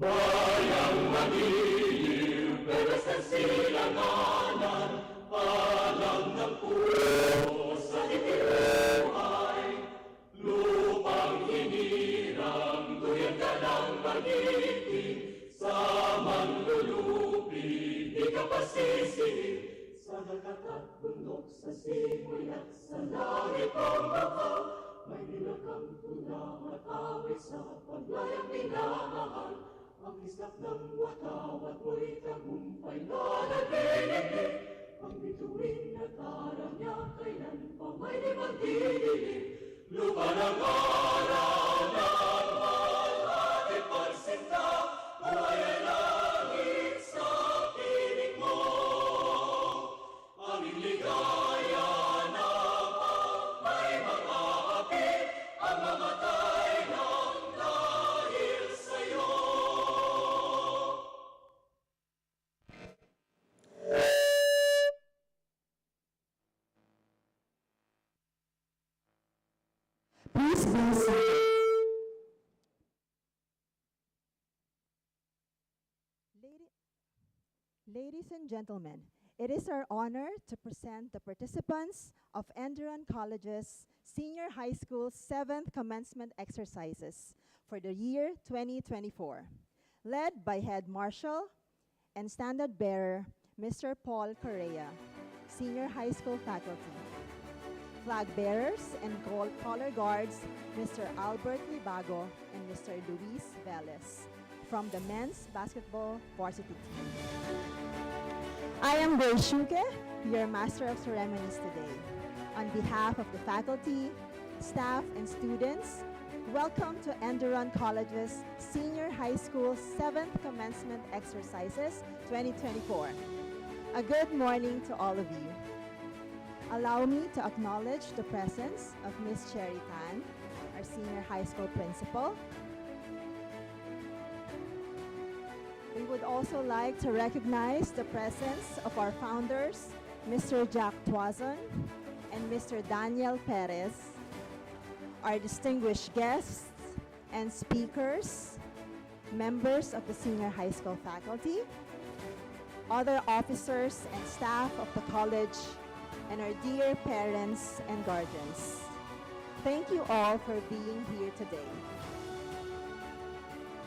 Bayang magiliw, pero sa silanganan, alam ng puso sa itibuhay. Lupang hinirang, tuyan ka ng magiting, sa manlulupi, di ka pasisingin. Sa dagat at bundok, sa simoy at sa langit ang baka, may nilakang tula at awit sa paglayang minamahal. Ang islap ng watawat mo'y tagumpay na nag-iigit. Ang bituin at araw niya kailan pa may di magdidilim. Lupa ng araw ng malhati pagsinta, buhay ay langit sa piling mo. Aming ligaya na may mga api, ang mamatay ng dahil sa'yo. Please be seated. Ladies and gentlemen, it is our honor to present the participants of Enderun College's Senior High School 7th Commencement Exercises for the year 2024, led by Head Marshal and Standard Bearer, Mr. Paul Correa, Senior High School faculty. Flag bearers and color guards, Mr. Albert Libago and Mr. Luis Velez, from the men's basketball varsity team. I am Grace Shuke, your Master of Ceremonies today. On behalf of the faculty, staff, and students, welcome to Enderun College's Senior High School 7th Commencement Exercises 2024. A good morning to all of you. Allow me to acknowledge the presence of Ms. Cherry Tan, our Senior High School Principal. We would also like to recognize the presence of our founders, Mr. Jack Tuazon and Mr. Daniel Perez, our distinguished guests and speakers, members of the Senior High School faculty, other officers and staff of the college, and our dear parents and guardians. Thank you all for being here today.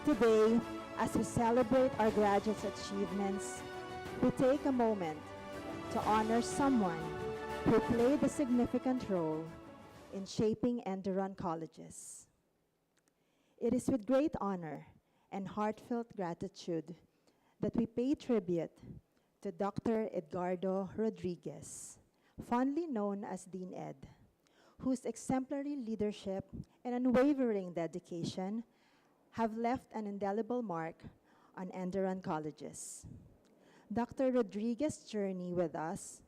Today, as we celebrate our graduates' achievements, we take a moment to honor someone who played a significant role in shaping Enderun Colleges. It is with great honor and heartfelt gratitude that we pay tribute to Dr. Edgardo Rodriguez, fondly known as Dean Ed, whose exemplary leadership and unwavering dedication have left an indelible mark on Enderun Colleges. Dr. Rodriguez's journey with us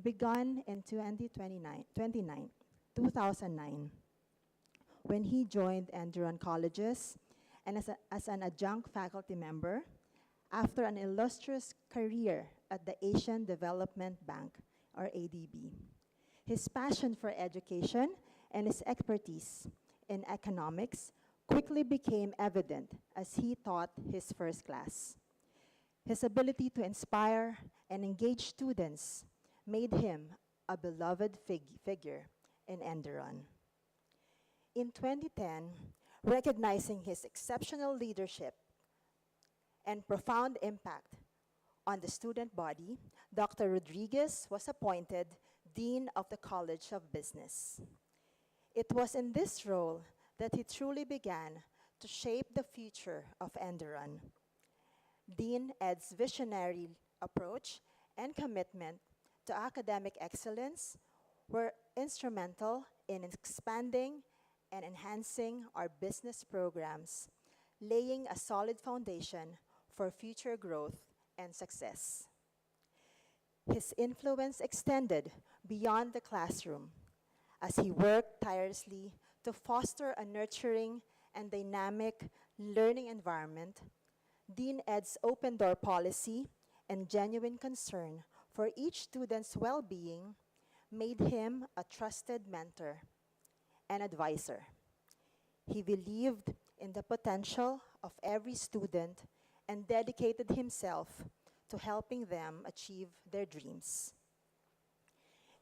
began in 2009, when he joined Enderun Colleges and as an adjunct faculty member after an illustrious career at the Asian Development Bank, or ADB. His passion for education and his expertise in economics quickly became evident as he taught his first class. His ability to inspire and engage students made him a beloved figure in Enderun. In 2010, recognizing his exceptional leadership and profound impact on the student body, Dr. Rodriguez was appointed Dean of the College of Business. It was in this role that he truly began to shape the future of Enderun. Dean Ed's visionary approach and commitment to academic excellence were instrumental in expanding and enhancing our business programs, laying a solid foundation for future growth and success. His influence extended beyond the classroom as he worked tirelessly to foster a nurturing and dynamic learning environment. Dean Ed's open door policy and genuine concern for each student's well-being made him a trusted mentor and advisor. He believed in the potential of every student and dedicated himself to helping them achieve their dreams.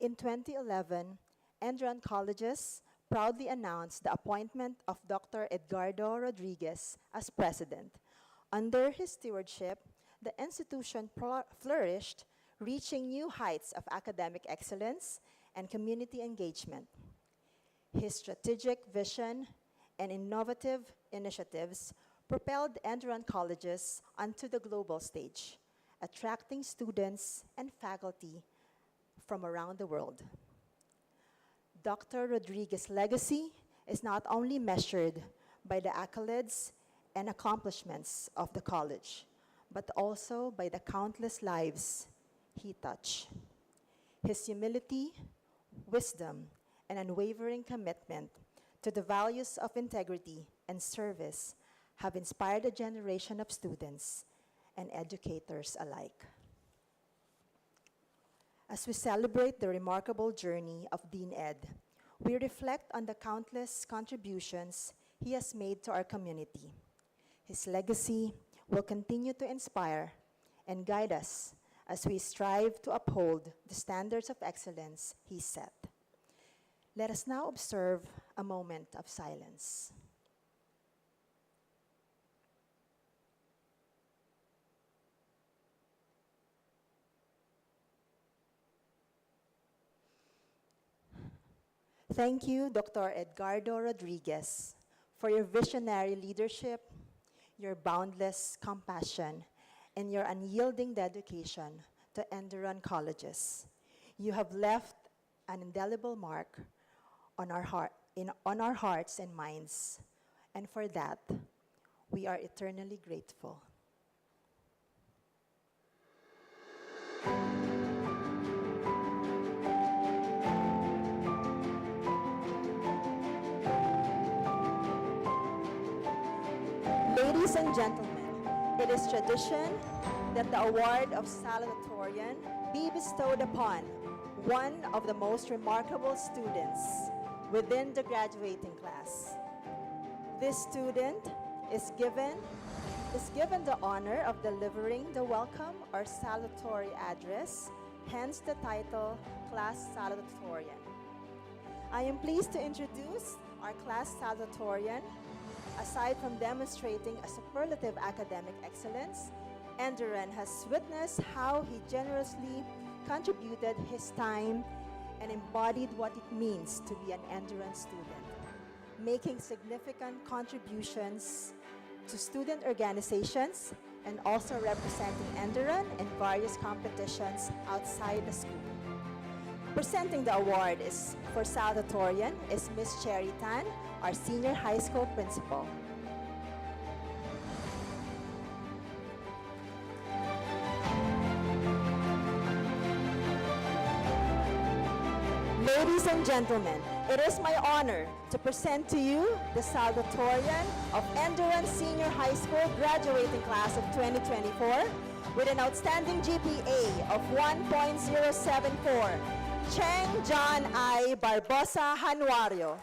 In 2011, Enduran Colleges proudly announced the appointment of Dr. Edgardo Rodriguez as president. Under his stewardship, the institution flourished, reaching new heights of academic excellence and community engagement. His strategic vision and innovative initiatives propelled Enduran Colleges onto the global stage, attracting students and faculty from around the world. Dr. Rodriguez's legacy is not only measured by the accolades and accomplishments of the college, but also by the countless lives he touched. His humility, wisdom, and unwavering commitment to the values of integrity and service have inspired a generation of students and educators alike. As we celebrate the remarkable journey of Dean Ed, we reflect on the countless contributions he has made to our community. His legacy will continue to inspire and guide us as we strive to uphold the standards of excellence he set. Let us now observe a moment of silence. Thank you, Dr. Edgardo Rodriguez, for your visionary leadership, your boundless compassion, and your unyielding dedication to Enduran Colleges. You have left an indelible mark on our hearts and minds, and for that, we are eternally grateful. Ladies and gentlemen, it is tradition that the award of salutatorian be bestowed upon one of the most remarkable students within the graduating class. This student is given the honor of delivering the welcome or salutatory address, hence the title Class Salutatorian. I am pleased to introduce our class salutatorian. Aside from demonstrating a superlative academic excellence, Enduran has witnessed how he generously contributed his time and embodied what it means to be an Enduran student, making significant contributions to student organizations and also representing Enduran in various competitions outside the school. Presenting the award for salutatorian is Ms. Cherry Tan, our senior high school principal. Ladies and gentlemen, it is my honor to present to you the salutatorian of Enduran Senior High School graduating class of 2024 with an outstanding GPA of 1.074, Cheng John I. Barbosa Januario.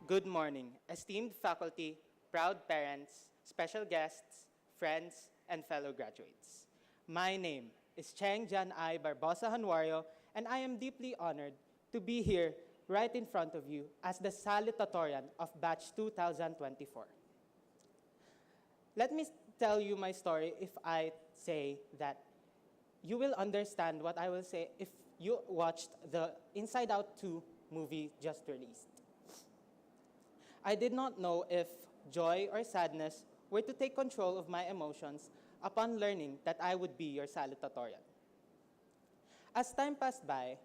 Good morning, esteemed faculty, proud parents, special guests, friends, and fellow graduates. My name is Cheng Jan I. Barbosa Januario, and I am deeply honored to be here right in front of you as the salutatorian of Batch 2024. Let me tell you my story if I say that you will understand what I will say if you watched the Inside Out 2 movie just released. I did not know if joy or sadness were to take control of my emotions upon learning that I would be your salutatorian. As time passed by,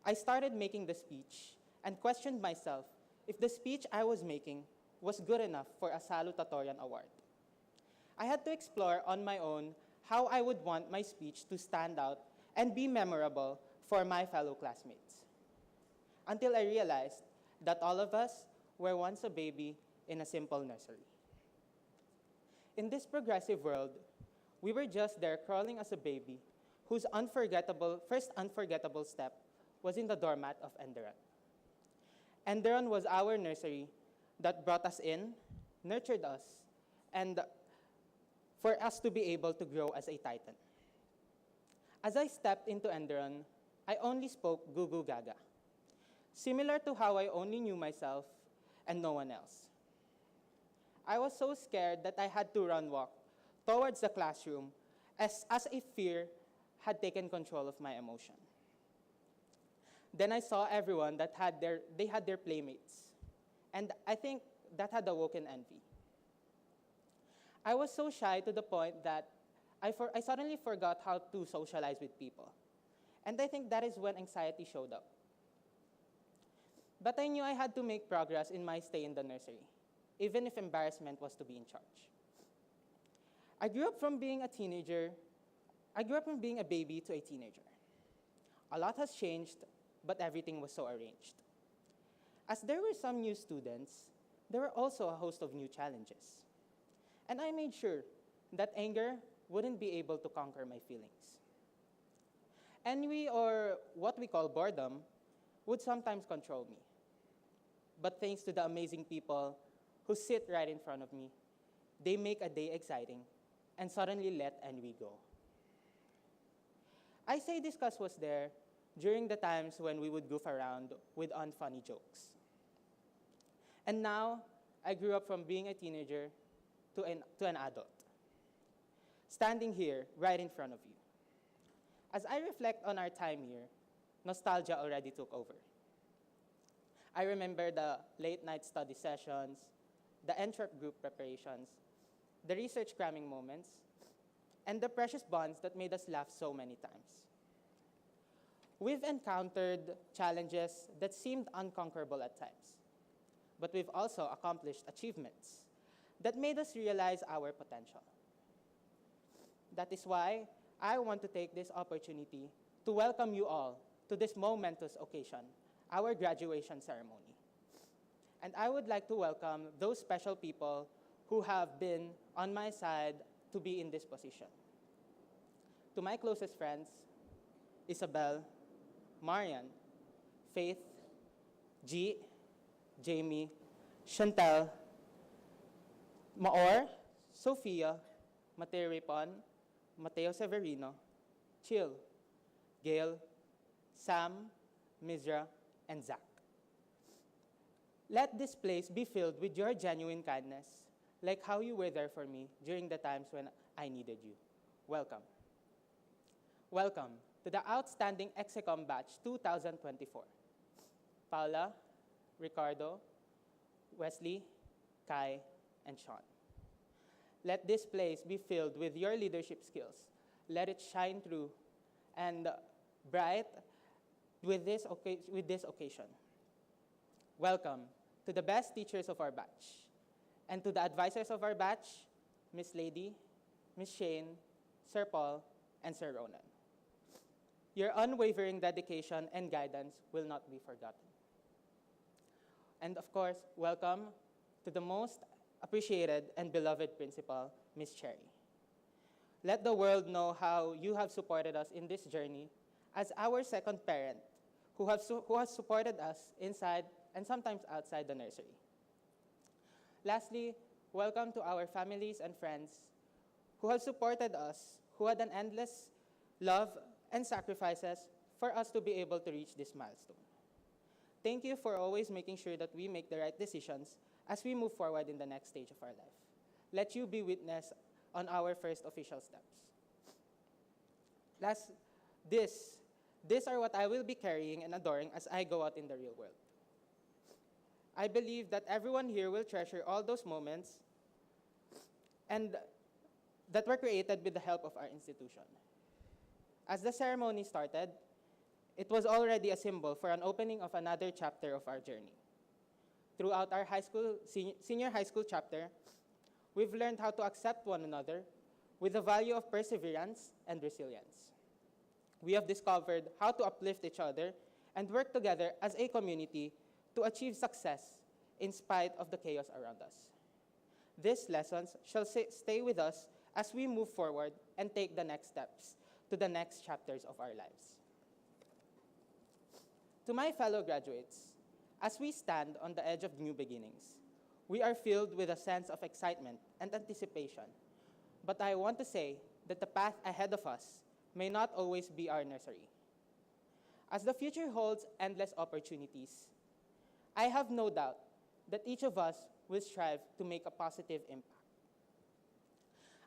I started making the speech and questioned myself if the speech I was making was good enough for a salutatorian award. I had to explore on my own how I would want my speech to stand out and be memorable for my fellow classmates. Until I realized that all of us were once a baby in a simple nursery. In this progressive world, we were just there crawling as a baby whose first unforgettable step was in the doormat of Enderon. Enderon was our nursery that brought us in, nurtured us, and for us to be able to grow as a titan. As I stepped into Enderon, I only spoke goo goo gaga, similar to how I only knew myself and no one else. I was so scared that I had to walk towards the classroom as if fear had taken control of my emotion. Then I saw everyone that had their playmates, and I think that had awoken envy. I was so shy to the point that I suddenly forgot how to socialize with people. And I think that is when anxiety showed up. But I knew I had to make progress in my stay in the nursery, even if embarrassment was to be in charge. I grew up from being a baby to a teenager. A lot has changed, but everything was so arranged. As there were some new students, there were also a host of new challenges. And I made sure that anger wouldn't be able to conquer my feelings. Envy, or what we call boredom, would sometimes control me. But thanks to the amazing people who sit right in front of me, they make a day exciting and suddenly let envy go. I say this cause was there during the times when we would goof around with unfunny jokes. And now, I grew up from being a teenager to an adult, standing here right in front of you. As I reflect on our time here, nostalgia already took over. I remember the late night study sessions, the Entrep group preparations, the research cramming moments, and the precious bonds that made us laugh so many times. We've encountered challenges that seemed unconquerable at times, but we've also accomplished achievements that made us realize our potential. That is why I want to take this opportunity to welcome you all to this momentous occasion, our graduation ceremony. And I would like to welcome those special people who have been on my side to be in this position. To my closest friends, Isabel, Marian, Faith, G, Jamie, Chantel, Maor, Sophia, Mateo Ripon, Mateo Severino, Chill, Gail, Sam, Mizra, and Zach. Let this place be filled with your genuine kindness, like how you were there for me during the times when I needed you. Welcome. Welcome to the outstanding Execom Batch 2024. Paula, Ricardo, Wesley, Kai, and Sean. Let this place be filled with your leadership skills. Let it shine through and bright with this occasion. Welcome to the best teachers of our batch, and to the advisors of our batch, Miss Lady, Miss Shane, Sir Paul, and Sir Ronan. Your unwavering dedication and guidance will not be forgotten. And of course, welcome to the most appreciated and beloved principal, Miss Cherry. Let the world know how you have supported us in this journey as our second parent who has supported us inside and sometimes outside the nursery. Lastly, welcome to our families and friends who have supported us, who had an endless love and sacrifices for us to be able to reach this milestone. Thank you for always making sure that we make the right decisions as we move forward in the next stage of our life. Let you be witness on our first official steps. These are what I will be carrying and adoring as I go out in the real world. I believe that everyone here will treasure all those moments and that were created with the help of our institution. As the ceremony started, it was already a symbol for an opening of another chapter of our journey. Throughout our senior high school chapter, we've learned how to accept one another with the value of perseverance and resilience. We have discovered how to uplift each other and work together as a community to achieve success in spite of the chaos around us. These lessons shall stay with us as we move forward and take the next steps to the next chapters of our lives. To my fellow graduates, as we stand on the edge of new beginnings, we are filled with a sense of excitement and anticipation. But I want to say that the path ahead of us may not always be our nursery. As the future holds endless opportunities, I have no doubt that each of us will strive to make a positive impact.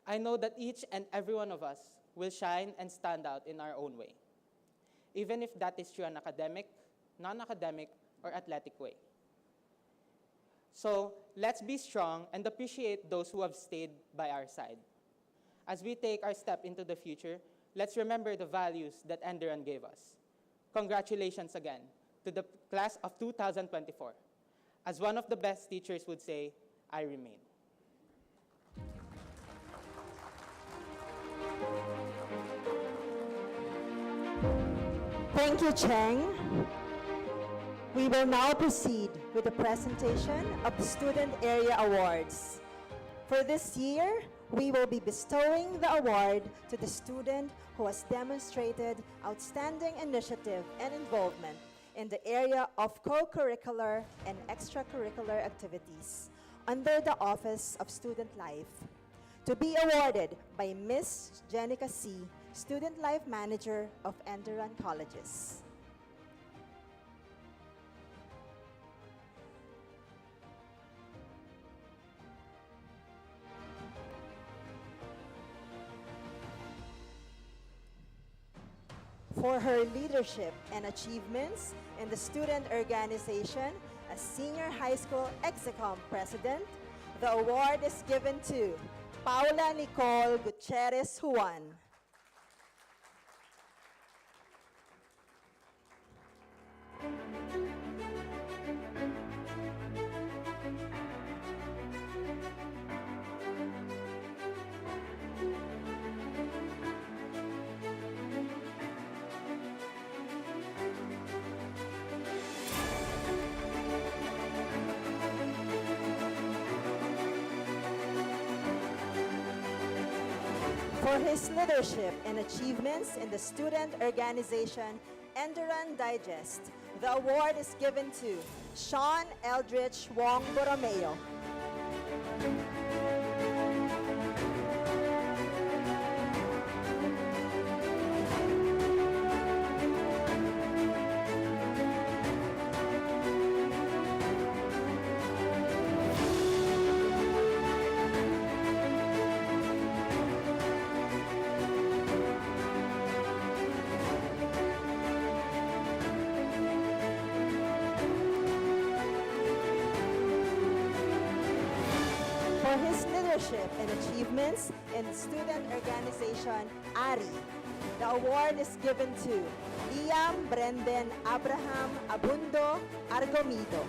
I know that each and every one of us will shine and stand out in our own way, even if that is through an academic, non-academic, or athletic way. So let's be strong and appreciate those who have stayed by our side. As we take our step into the future, let's remember the values that Enderan gave us. Congratulations again to the class of 2024. As one of the best teachers would say, I remain. Thank you, Cheng. We will now proceed with the presentation of the Student Area Awards. For this year, we will be bestowing the award to the student who has demonstrated outstanding initiative and involvement in the area of co-curricular and extracurricular activities under the Office of Student Life, to be awarded by Ms. Jenica C., Student Life Manager of Enderan Colleges. For her leadership and achievements in the student organization as Senior High School Execom President, the award is given to Paula Nicole Gutierrez Juan. For his leadership and achievements in the student organization Enderan Digest, the award is given to Sean Eldridge Wong Borromeo. For his leadership and achievements in the student organization ARI, the award is given to Liam Brendan Abraham Abundo Argomido.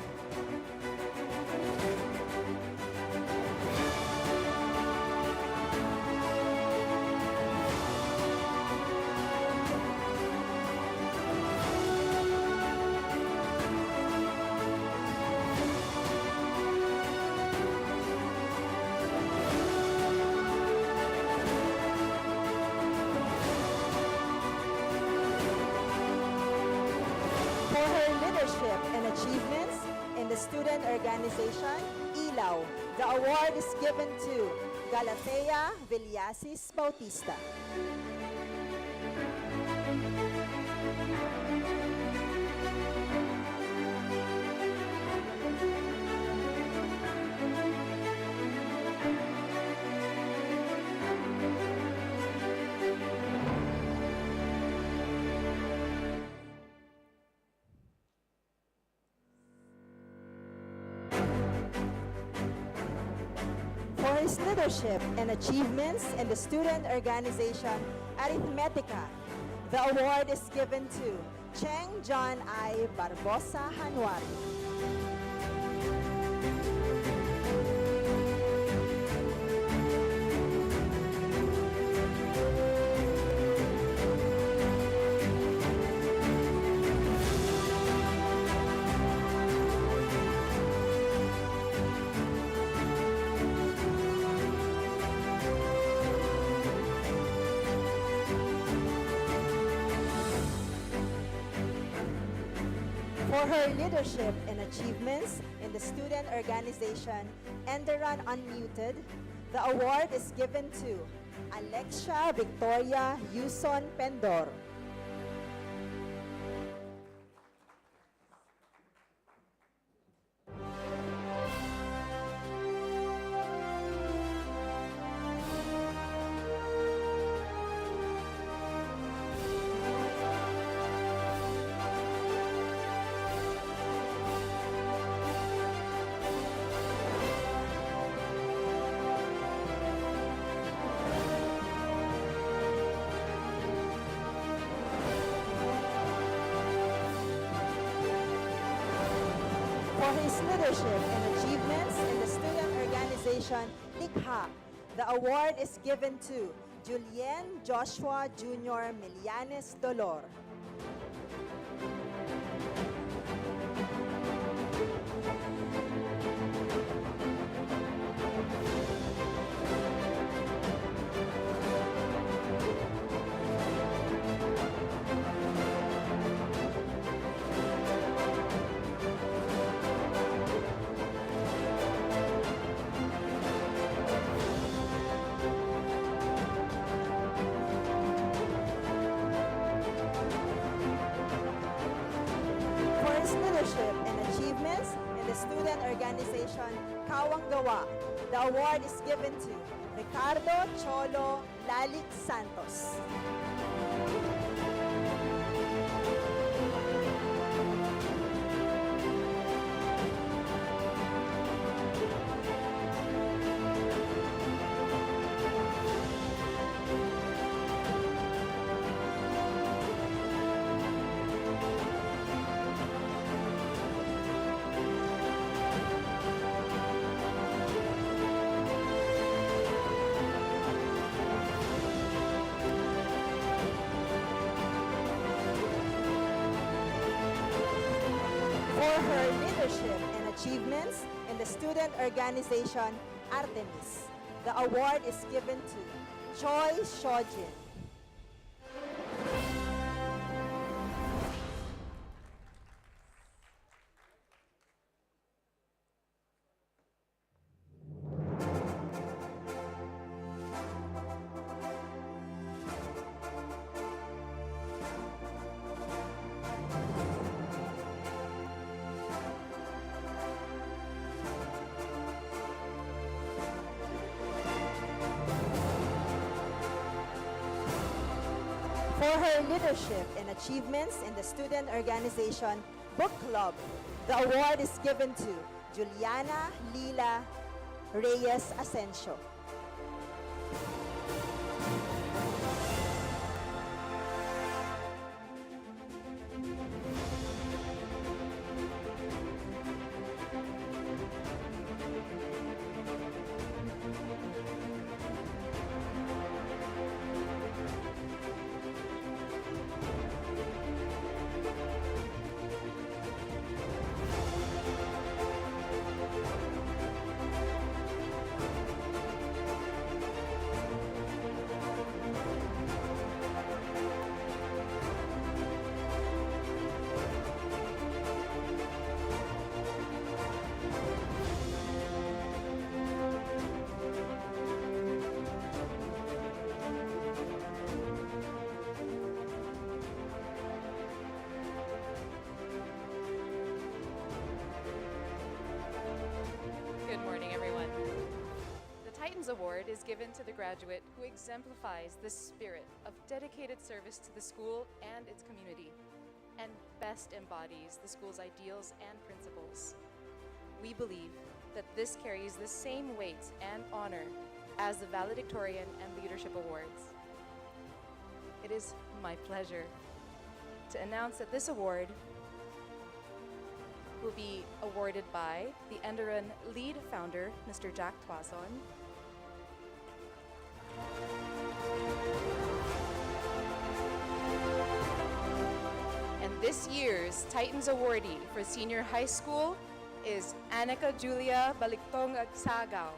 For her leadership and achievements in the student organization, ILAW, the award is given to Galatea Villasis Bautista. For his leadership and achievements in the student organization Arithmetica, the award is given to Cheng John I. Barbosa Hanwari. For her leadership and achievements in the student organization Enderan Unmuted, the award is given to Alexia Victoria Yuson Pendor. For his leadership and achievements in the student organization Likha, the award is given to Julien Joshua Jr. Milianes Dolor. For his leadership and achievements in the student organization Kawanggawa, the award is given to Ricardo Cholo Lalik Santos. For her leadership and achievements in the student organization Artemis, the award is given to Choi Shojin. For her leadership and achievements in the student organization Book Club, the award is given to Juliana Lila Reyes Asensio. Good morning, everyone. The Titans Award is given to the graduate who exemplifies the spirit of dedicated service to the school and its community, and best embodies the school's ideals and principles. We we believe that this carries the same weight and honor as the Valedictorian and Leadership Awards. It is my pleasure to announce that this award will be awarded by the Enderun lead founder, Mr. Jack Tuason. And this year's Titans awardee for senior high school is Anika Julia Baliktong Agsagaw.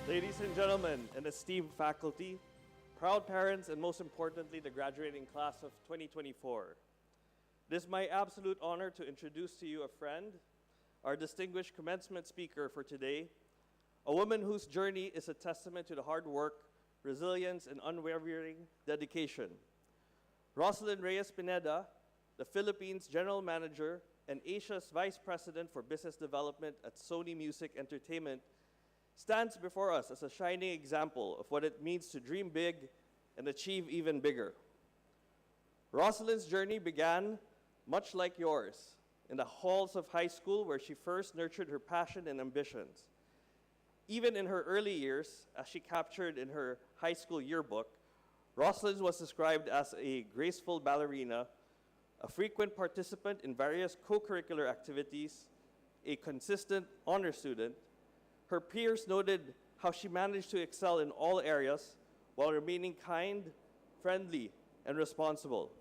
Ladies and gentlemen, and esteemed faculty, proud parents, and most importantly, the graduating class of 2024. It is my absolute honor to introduce to you a friend, our distinguished commencement speaker for today, a woman whose journey is a testament to the hard work, resilience, and unwavering dedication. Rosalyn Reyes Pineda, the Philippines General Manager and Asia's Vice President for Business Development at Sony Music Entertainment, stands before us as a shining example of what it means to dream big and achieve even bigger. Rosalyn's journey began, much like yours, in the halls of high school where she first nurtured her passion and ambitions. Even in her early years, as she captured in her high school yearbook, Rosalyn was described as a graceful ballerina, a frequent participant in various co-curricular activities, a consistent honor student. Her peers noted how she managed to excel in all areas while remaining kind, friendly, and responsible.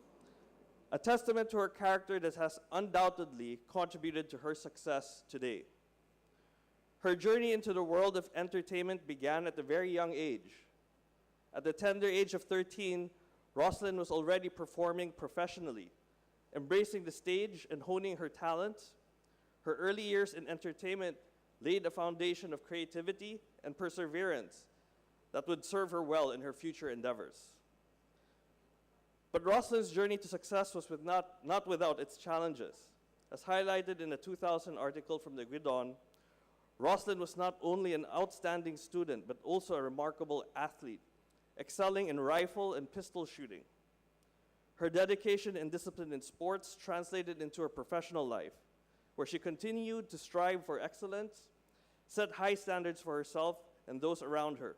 A testament to her character that has undoubtedly contributed to her success today. Her journey into the world of entertainment began at a very young age. At the tender age of 13, Rosalyn was already performing professionally, embracing the stage and honing her talents. Her early years in entertainment laid a foundation of creativity and perseverance that would serve her well in her future endeavors. But Rosalyn's journey to success was not without its challenges. As highlighted in a 2000 article from the Guidon, Rosalyn was not only an outstanding student, but also a remarkable athlete, excelling in rifle and pistol shooting. Her dedication and discipline in sports translated into her professional life, where she continued to strive for excellence, set high standards for herself and those around her.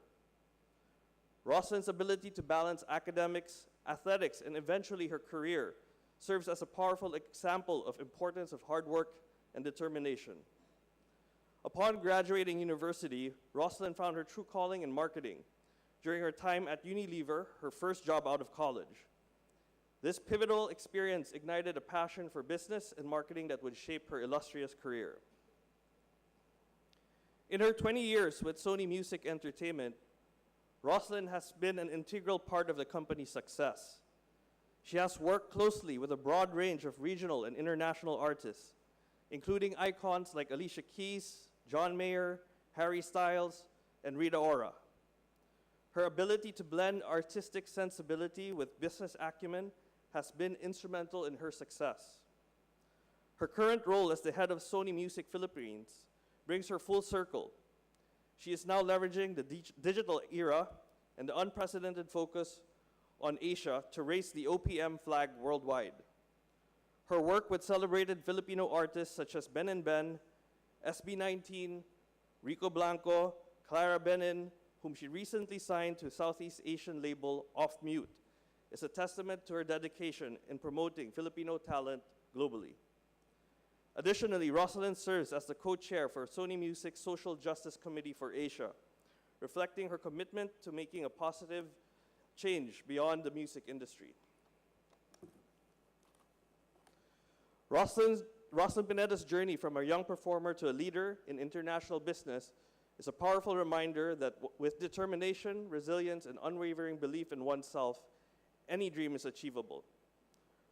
Rosalyn's ability to balance academics, athletics, and eventually her career serves as a powerful example of importance of hard work and determination. Upon graduating university, Rosalyn found her true calling in marketing during her time at Unilever, her first job out of college. This pivotal experience ignited a passion for business and marketing that would shape her illustrious career. In her 20 years with Sony Music Entertainment, Rosalyn has been an integral part of the company's success. She has worked closely with a broad range of regional and international artists, including icons like Alicia Keys, John Mayer, Harry Styles, and Rita Ora. Her ability to blend artistic sensibility with business acumen has been instrumental in her success. Her current role as the head of Sony Music Philippines brings her full circle. She is now leveraging the digital era and the unprecedented focus on Asia to raise the OPM flag worldwide. Her work with celebrated Filipino artists such as Ben and Ben, SB19, Rico Blanco, Clara Benin, whom she recently signed to Southeast Asian label Off Mute, is a testament to her dedication in promoting Filipino talent globally. Additionally, Rosalind serves as the co-chair for Sony Music's Social Justice Committee for Asia, reflecting her commitment to making a positive change beyond the music industry. Rosalind Pineda's journey from a young performer to a leader in international business is a powerful reminder that with determination, resilience, and unwavering belief in oneself, any dream is achievable.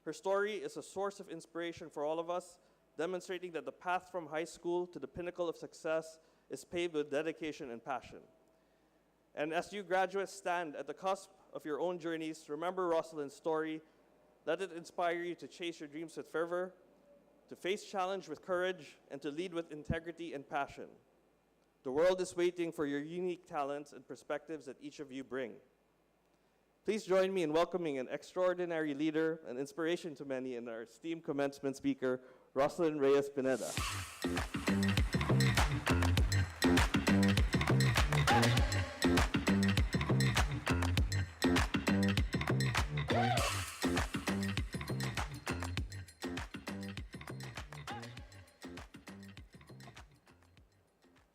Her story is a source of inspiration for all of us, demonstrating that the path from high school to the pinnacle of success is paved with dedication and passion. And as you graduates stand at the cusp of your own journeys, remember Rosalind's story. Let it inspire you to chase your dreams with fervor, to face challenge with courage, and to lead with integrity and passion. The world is waiting for your unique talents and perspectives that each of you bring. Please join me in welcoming an extraordinary leader, an inspiration to many, and our esteemed commencement speaker, Rosalind Reyes Pineda.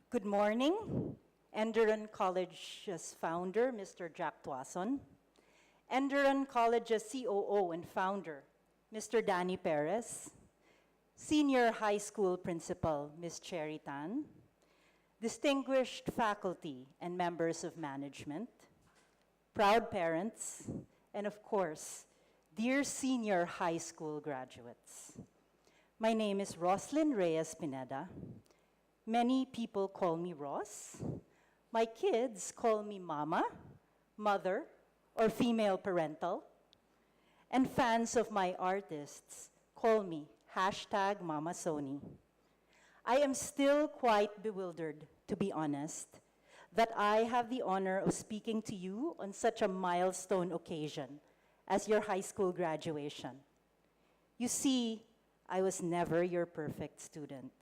Good morning. Enderun College's founder, Mr. Jack Tuason. Enderun College's COO and founder, Mr. Danny Perez. Senior high school principal, Ms. Cherry Tan. Distinguished faculty and members of management. Proud parents, and of course, dear senior high school graduates. My name is Rosalind Reyes Pineda. Many people call me Ross. My kids call me Mama, Mother, or female parental. And fans of my artists call me #Mama Sony. I am still quite bewildered, to be honest, that I have the honor of speaking to you on such a milestone occasion as your high school graduation. You see, I was never your perfect student.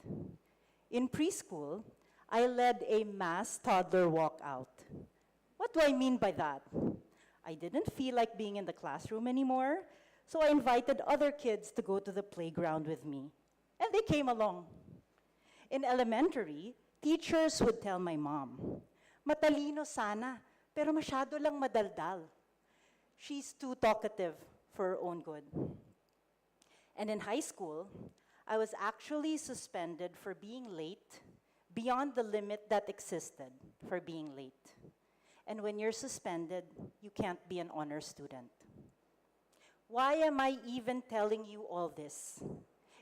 In preschool, I led a mass toddler walkout. What do I mean by that? I didn't feel like being in the classroom anymore, so I invited other kids to go to the playground with me, and they came along. In elementary, teachers would tell my mom, "Matalino sana, pero masyado lang madaldal. She's too talkative for her own good." And in high school, I was actually suspended for being late beyond the limit that existed for being late. And when you're suspended, you can't be an honor student. Why am I even telling you all this?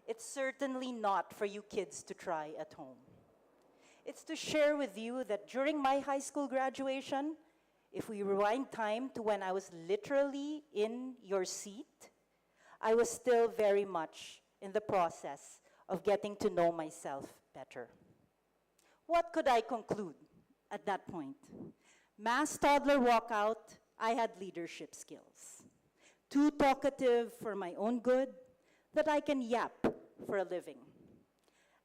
It's certainly not for you kids to try at home. It's to share with you that during my high school graduation, if we rewind time to when I was literally in your seat, I was still very much in the process of getting to know myself better. What could I conclude at that point? Mass toddler walkout, I had leadership skills. Too talkative for my own good, that I can yap for a living.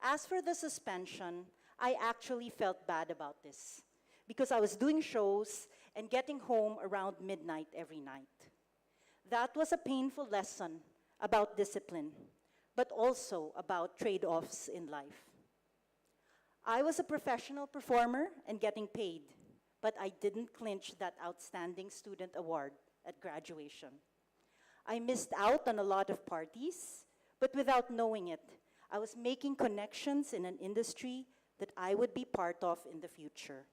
As for the suspension, I actually felt bad about this because I was doing shows and getting home around midnight every night. That was a painful lesson about discipline, but also about trade-offs in life. I was a professional performer and getting paid, but I didn't clinch that outstanding student award at graduation. I missed out on a lot of parties, but without knowing it, I was making connections in an industry that I would be part of in the future.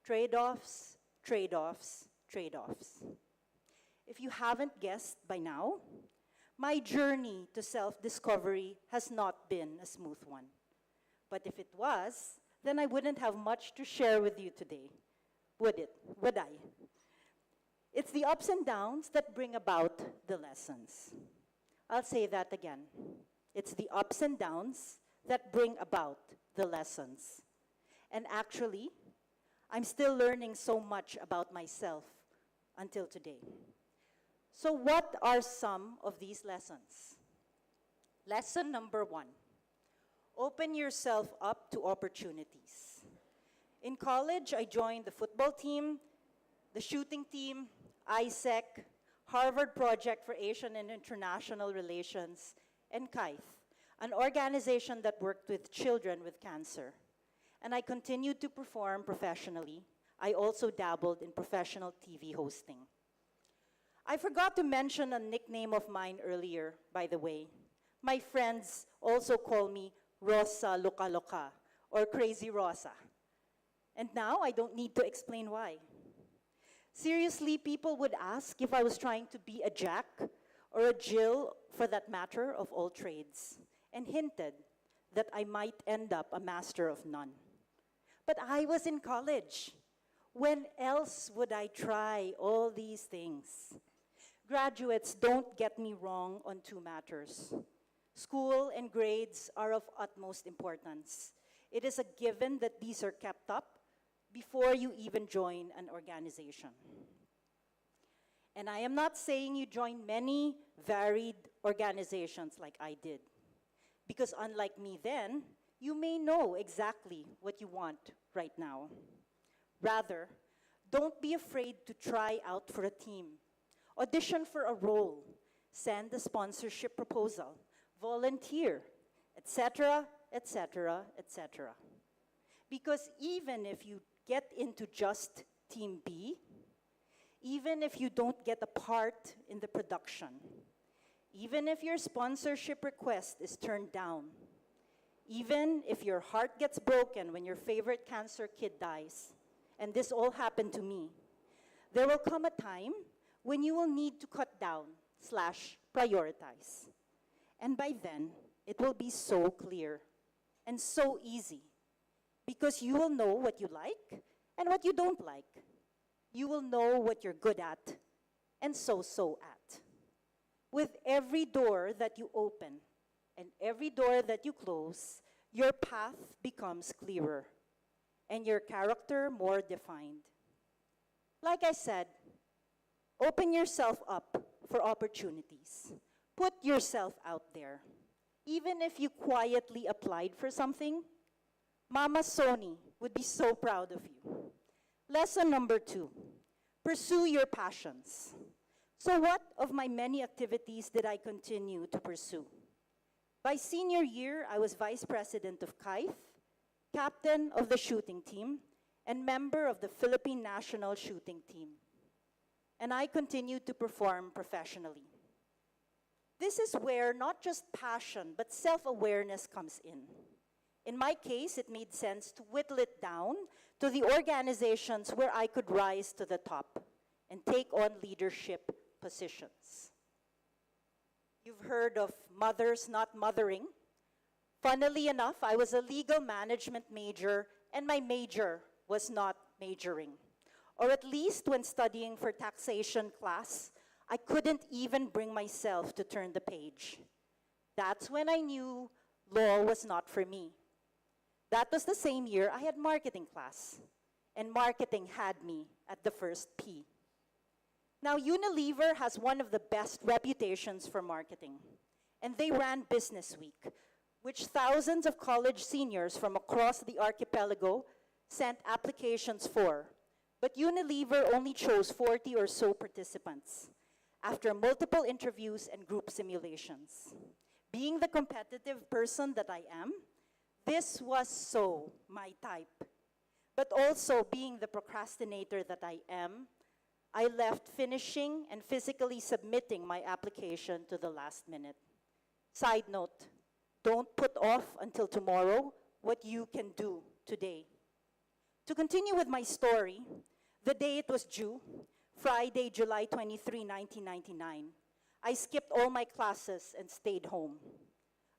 Trade-offs, trade-offs, trade-offs. If you haven't guessed by now, my journey to self-discovery has not been a smooth one. But if it was, then I wouldn't have much to share with you today. Would it? Would I? It's the ups and downs that bring about the lessons. I'll say that again. It's the ups and downs that bring about the lessons. And actually, I'm still learning so much about myself until today. So what are some of these lessons? Lesson number 1. Open yourself up to opportunities. In college, I joined the football team, the shooting team, ISEC, Harvard Project for Asian and International Relations, and KITE, an organization that worked with children with cancer. And I continued to perform professionally. I also dabbled in professional TV hosting. I forgot to mention a nickname of mine earlier, by the way. My friends also call me Rosa Loca Loca, or Crazy Rosa. And now I don't need to explain why. Seriously, people would ask if I was trying to be a Jack or a Jill, for that matter, of all trades, and hinted that I might end up a master of none. But I was in college. When else would I try all these things? Graduates, don't get me wrong on two matters. School and grades are of utmost importance. It is a given that these are kept up before you even join an organization. And I am not saying you join many varied organizations like I did, because unlike me then, you may know exactly what you want right now. Rather, don't be afraid to try out for a team, audition for a role, send a sponsorship proposal, volunteer, etc., etc., etc. Because even if you get into just Team B, even if you don't get a part in the production, even if your sponsorship request is turned down, even if your heart gets broken when your favorite cancer kid dies, and this all happened to me, there will come a time when you will need to cut down / prioritize. And by then, it will be so clear and so easy, because you will know what you like and what you don't like. You will know what you're good at and so at. With every door that you open and every door that you close, your path becomes clearer and your character more defined. Like I said, open yourself up for opportunities. Put yourself out there. Even if you quietly applied for something, Mama Sony would be so proud of you. Lesson number 2, pursue your passions. So what of my many activities did I continue to pursue? By senior year, I was vice president of KITE, captain of the shooting team, and member of the Philippine national shooting team. And I continued to perform professionally. This is where not just passion, but self-awareness comes in. In my case, it made sense to whittle it down to the organizations where I could rise to the top and take on leadership positions. You've heard of mothers not mothering. Funnily enough, I was a legal management major, and my major was not majoring. Or at least when studying for taxation class, I couldn't even bring myself to turn the page. That's when I knew law was not for me. That was the same year I had marketing class, and marketing had me at the first P. Now, Unilever has one of the best reputations for marketing, and they ran Business Week, which thousands of college seniors from across the archipelago sent applications for. But Unilever only chose 40 or so participants after multiple interviews and group simulations. Being the competitive person that I am, this was so my type. But also being the procrastinator that I am, I left finishing and physically submitting my application to the last minute. Side note, don't put off until tomorrow what you can do today. To continue with my story, the day it was due, Friday, July 23, 1999, I skipped all my classes and stayed home.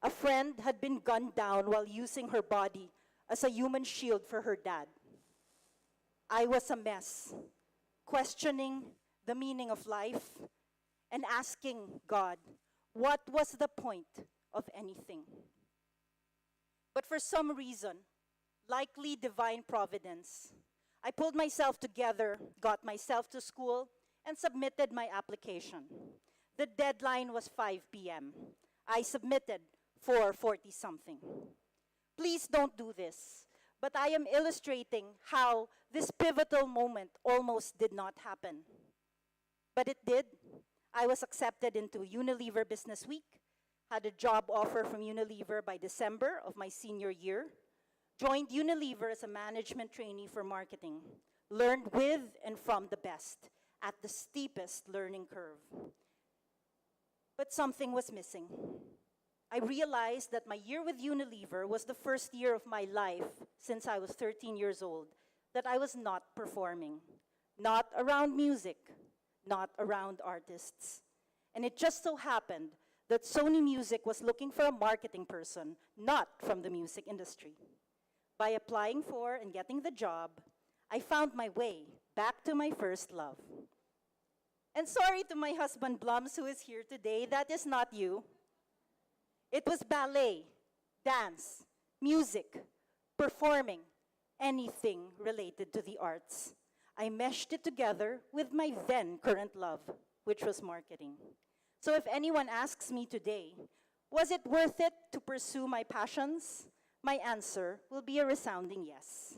A friend had been gunned down while using her body as a human shield for her dad. I was a mess, questioning the meaning of life and asking God, what was the point of anything? But for some reason, likely divine providence, I pulled myself together, got myself to school, and submitted my application. The deadline was 5 p.m. I submitted 4:40 something. Please don't do this. But I am illustrating how this pivotal moment almost did not happen. But it did. I was accepted into Unilever Business Week, had a job offer from Unilever by December of my senior year, joined Unilever as a management trainee for marketing, learned with and from the best at the steepest learning curve. But something was missing. I realized that my year with Unilever was the first year of my life since I was 13 years old that I was not performing, not around music, not around artists. And it just so happened that Sony Music was looking for a marketing person, not from the music industry. By applying for and getting the job, I found my way back to my first love. And sorry to my husband Blums, who is here today, that is not you. It was ballet, dance, music, performing, anything related to the arts. I meshed it together with my then current love, which was marketing. So if anyone asks me today, was it worth it to pursue my passions? My answer will be a resounding yes.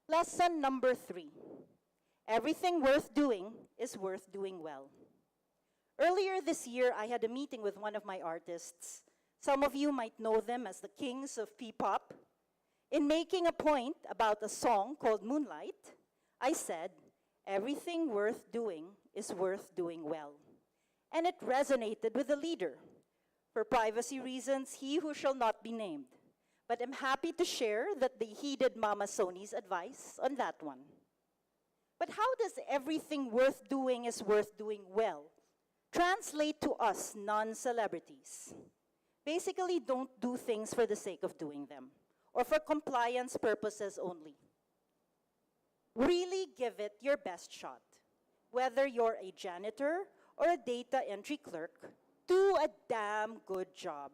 Lesson number 3. Everything worth doing is worth doing well. Earlier this year, I had a meeting with one of my artists. Some of you might know them as the kings of P-pop. In making a point about a song called Moonlight, I said, everything worth doing is worth doing well. And it resonated with the leader. For privacy reasons, he who shall not be named. But I'm happy to share that they heeded Mama Sony's advice on that one. But how does everything worth doing is worth doing well translate to us non-celebrities? Basically, don't do things for the sake of doing them or for compliance purposes only. Really give it your best shot. Whether you're a janitor or a data entry clerk, do a damn good job.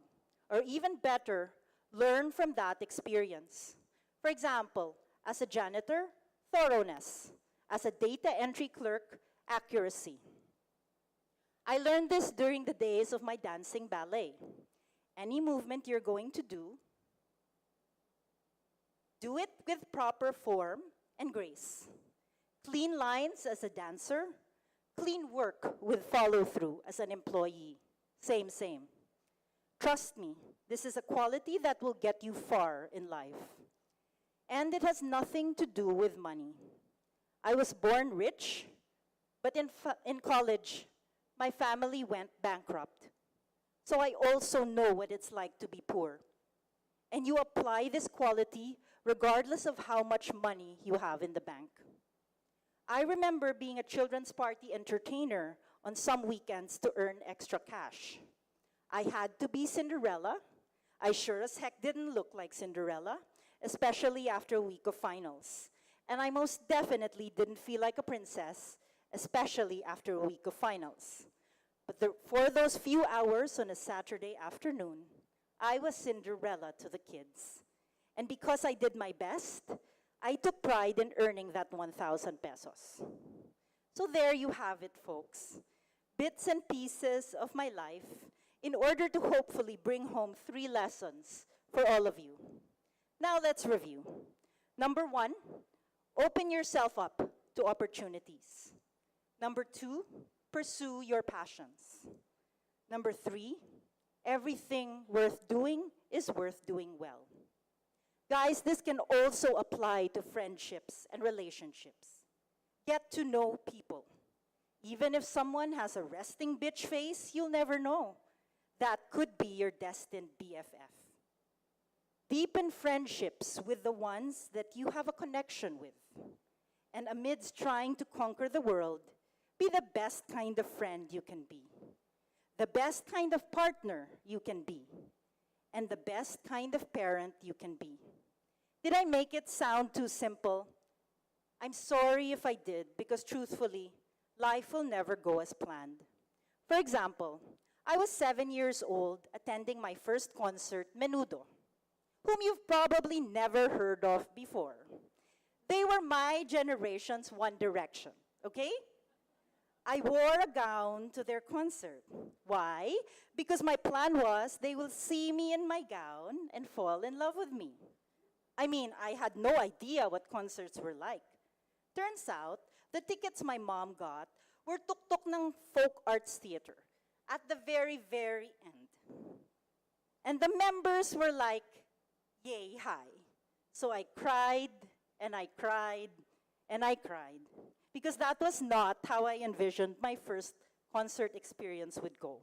Or even better, learn from that experience. For example, as a janitor, thoroughness. As a data entry clerk, accuracy. I learned this during the days of my dancing ballet. Any movement you're going to do it with proper form and grace. Clean lines as a dancer, clean work with follow-through as an employee. Same, same. Trust me, this is a quality that will get you far in life. And it has nothing to do with money. I was born rich, but in college, my family went bankrupt. So I also know what it's like to be poor. And you apply this quality regardless of how much money you have in the bank. I remember being a children's party entertainer on some weekends to earn extra cash. I had to be Cinderella. I sure as heck didn't look like Cinderella, especially after a week of finals. And I most definitely didn't feel like a princess, especially after a week of finals. But for those few hours on a Saturday afternoon, I was Cinderella to the kids. And because I did my best, I took pride in earning that 1,000 pesos. So there you have it, folks. Bits and pieces of my life in order to hopefully bring home 3 lessons for all of you. Now let's review. Number 1, open yourself up to opportunities. Number 2, pursue your passions. Number 3, everything worth doing is worth doing well. Guys, this can also apply to friendships and relationships. Get to know people. Even if someone has a resting bitch face, you'll never know. That could be your destined BFF. Deepen friendships with the ones that you have a connection with. And amidst trying to conquer the world, be the best kind of friend you can be. The best kind of partner you can be. And the best kind of parent you can be. Did I make it sound too simple? I'm sorry if I did, because truthfully, life will never go as planned. For example, I was 7 years old attending my first concert, Menudo, whom you've probably never heard of before. They were my generation's One Direction, okay? I wore a gown to their concert. Why? Because my plan was they will see me in my gown and fall in love with me. I mean, I had no idea what concerts were like. Turns out, the tickets my mom got were tuktok ng folk arts theater at the very, very end. And the members were like, yay high. So I cried, and I cried, and I cried. Because that was not how I envisioned my first concert experience would go.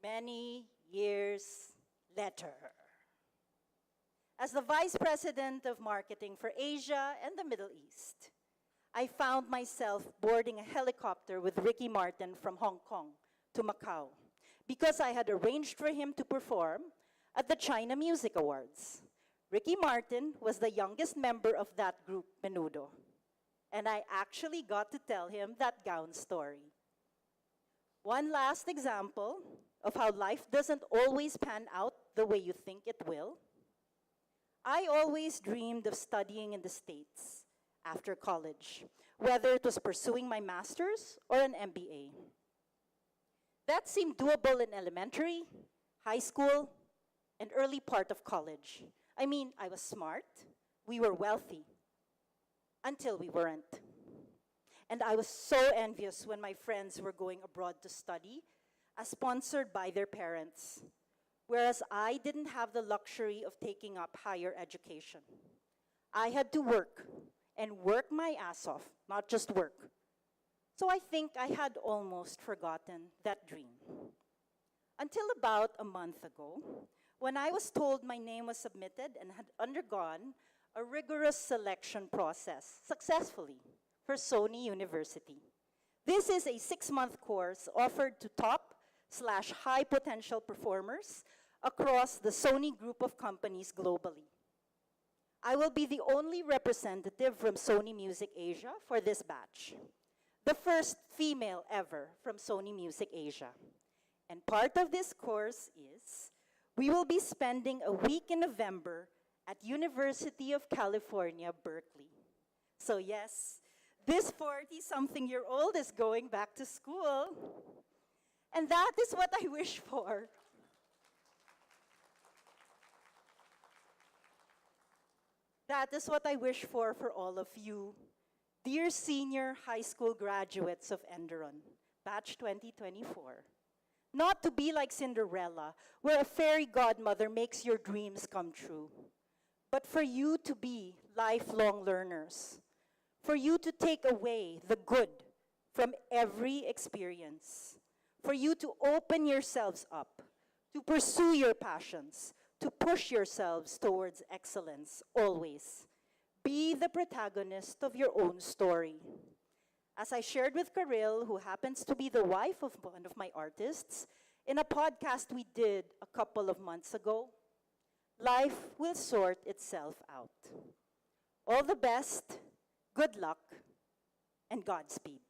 Many years later, as the Vice President of Marketing for Asia and the Middle East, I found myself boarding a helicopter with Ricky Martin from Hong Kong to Macau because I had arranged for him to perform at the China Music Awards. Ricky Martin was the youngest member of that group, Menudo, and I actually got to tell him that gown story. One last example of how life doesn't always pan out the way you think it will. I always dreamed of studying in the States after college, whether it was pursuing my master's or an MBA. That seemed doable in elementary, high school, and early part of college. I mean, I was smart, we were wealthy, until we weren't. And I was so envious when my friends were going abroad to study, as sponsored by their parents, whereas I didn't have the luxury of taking up higher education. I had to work, and work my ass off, not just work. So I think I had almost forgotten that dream. Until about a month ago, when I was told my name was submitted and had undergone a rigorous selection process successfully for Sony University. This is a 6-month course offered to top/high potential performers across the Sony group of companies globally. I will be the only representative from Sony Music Asia for this batch, the first female ever from Sony Music Asia. And part of this course is we will be spending a week in November at University of California, Berkeley. So yes, this 40-something-year-old is going back to school. And that is what I wish for. That is what I wish for all of you, dear senior high school graduates of Enderon, batch 2024. Not to be like Cinderella, where a fairy godmother makes your dreams come true, but for you to be lifelong learners, for you to take away the good from every experience, for you to open yourselves up, to pursue your passions, to push yourselves towards excellence always. Be the protagonist of your own story. As I shared with Karil, who happens to be the wife of one of my artists, in a podcast we did a couple of months ago, life will sort itself out. All the best, good luck, and Godspeed.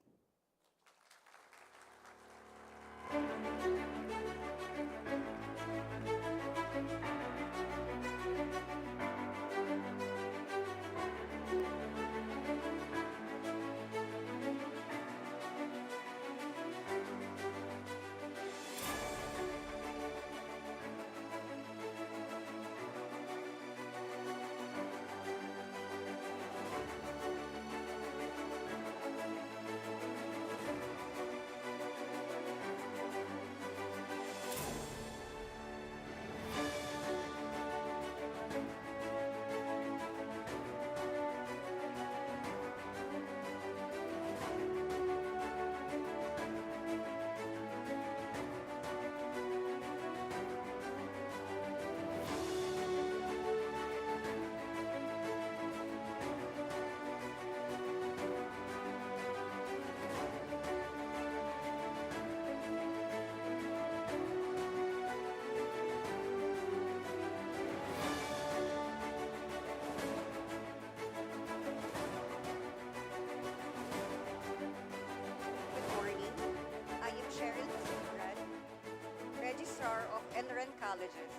Registrar of Enderon Colleges.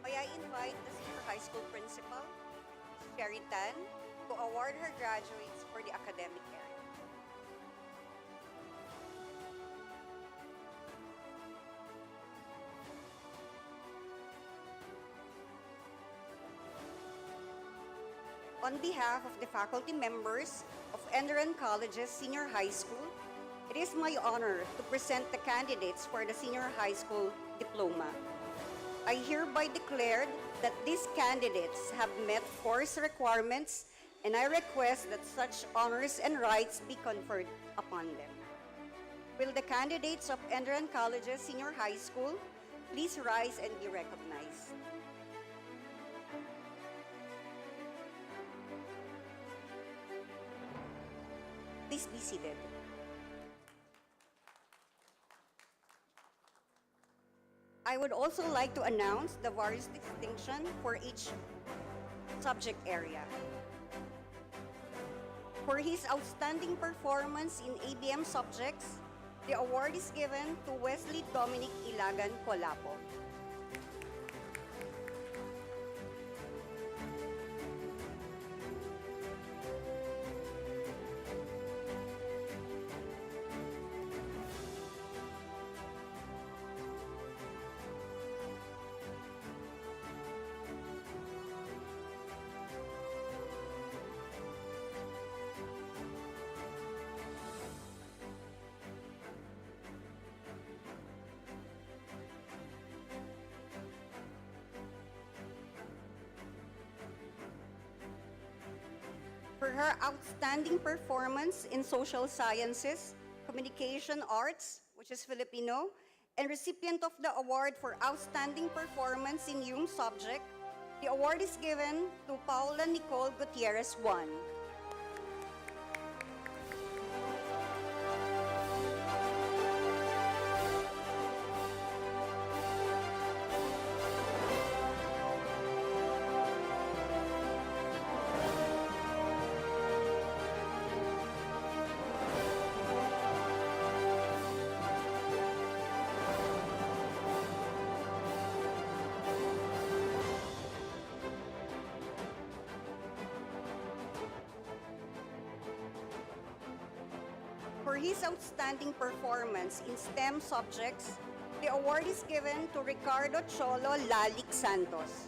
May I invite the senior high school principal, Sherry Tan, to award her graduates for the academic area. On behalf of the faculty members of Enderun College's Senior High School, it is my honor to present the candidates for the Senior High School Diploma. I hereby declare that these candidates have met course requirements, and I request that such honors and rights be conferred upon them. Will the candidates of Enderun College's Senior High School please rise and be recognized? Please be seated. I would also like to announce the various distinction for each subject area. For his outstanding performance in ABM subjects, the award is given to Wesley Dominic Ilagan Colapo. For her outstanding performance in social sciences, communication arts, which is Filipino, and recipient of the award for outstanding performance in yung subject, the award is given to Paula Nicole Gutierrez I. For his outstanding performance in STEM subjects, the award is given to Ricardo Cholo Lalic Santos.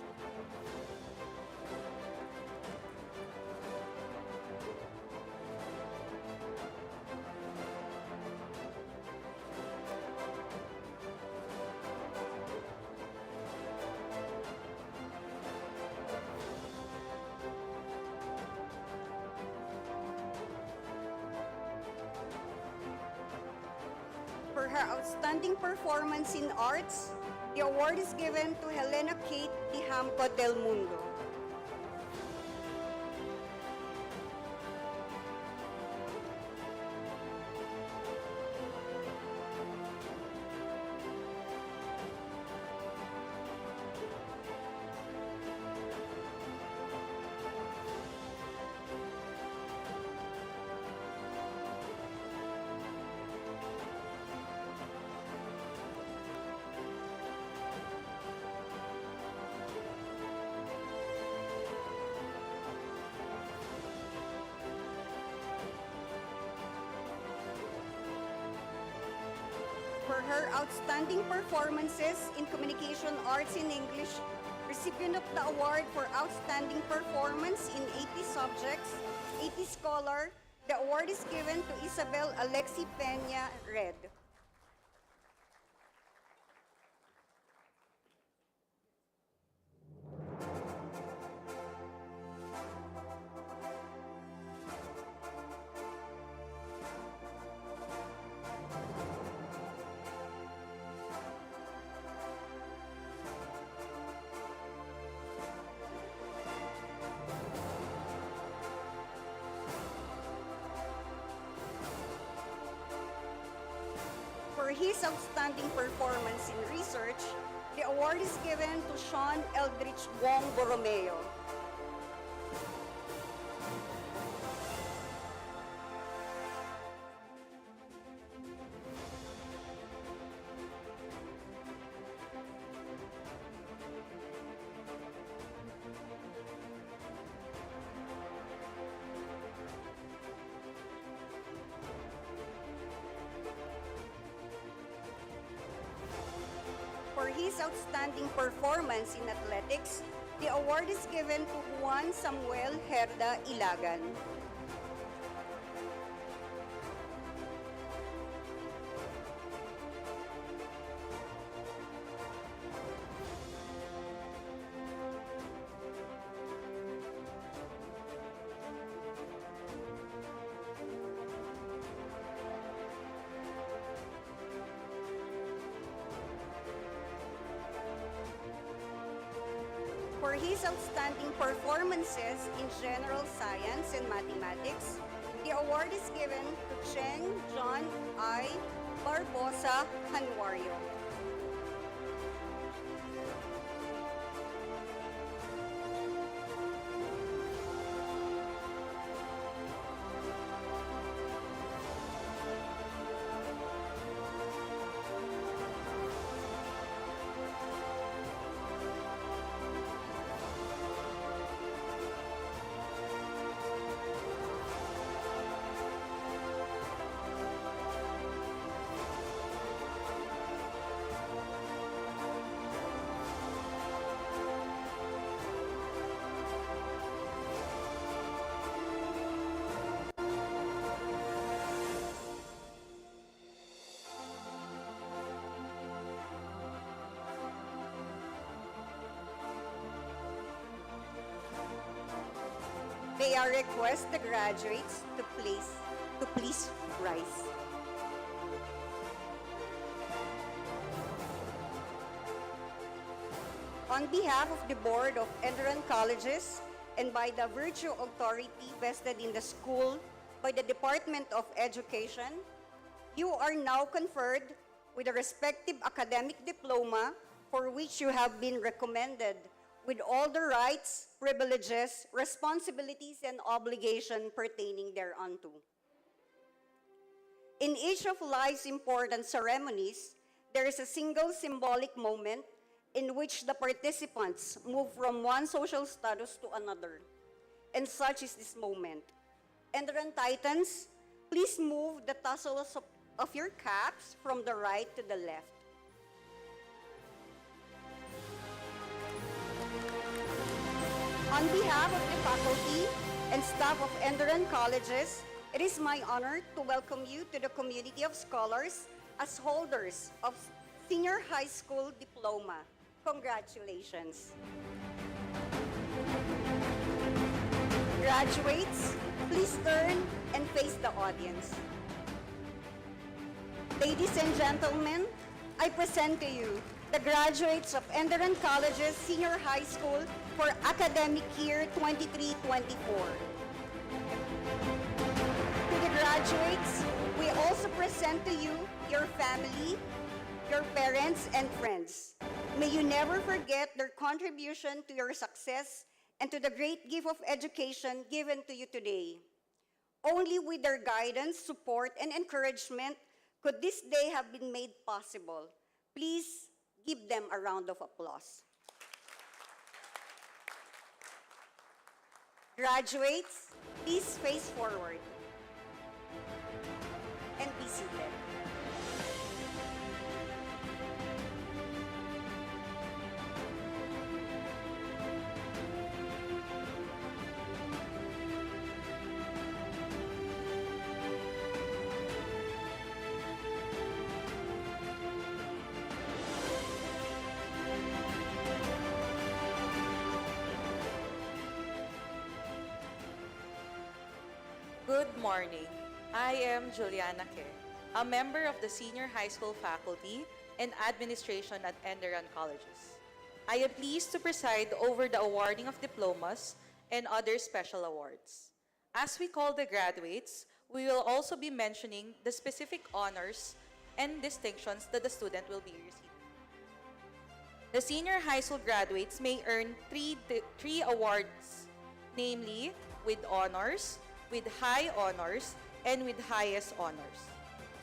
For her outstanding performance in arts, the award is given to Helena Kate Dihamco del Mundo. For her outstanding performances in communication arts in English, recipient of the award for outstanding performance in 80 subjects, 80 scholar, the award is given to Isabel Alexi Peña Red. For his outstanding performance in research, the award is given to Sean Eldridge Wong Borromeo. For his outstanding performance in athletics, The award is given to Juan Samuel Herda Ilagan. For his outstanding performances in general science and mathematics, the award is given to Cheng John I. Barbosa Januario. May I request the graduates to please rise. On behalf of the Board of Enderun Colleges and by the virtue authority vested in the school by the Department of Education, you are now conferred with a respective academic diploma for which you have been recommended with all the rights, privileges, responsibilities, and obligations pertaining thereunto. In each of life's important ceremonies, there is a single symbolic moment in which the participants move from one social status to another. And such is this moment. Enderun Titans, please move the tassels of your caps from the right to the left. On behalf of the faculty and staff of Enderun Colleges, it is my honor to welcome you to the community of scholars as holders of Senior High School Diploma. Congratulations. Graduates, please turn and face the audience. Ladies and gentlemen, I present to you the graduates of Enderun Colleges Senior High School for academic year 23-24. To the graduates, we also present to you your family, your parents, and friends. May you never forget their contribution to your success and to the great gift of education given to you today. Only with their guidance, support, and encouragement could this day have been made possible. Please give them a round of applause. Graduates, please face forward and be seated. Good morning. I am Juliana Ke, a member of the Senior High School faculty and administration at Enderun Colleges. I am pleased to preside over the awarding of diplomas and other special awards. As we call the graduates, we will also be mentioning the specific honors and distinctions that the student will be receiving. The senior high school graduates may earn three awards, namely with honors, with high honors, and with highest honors.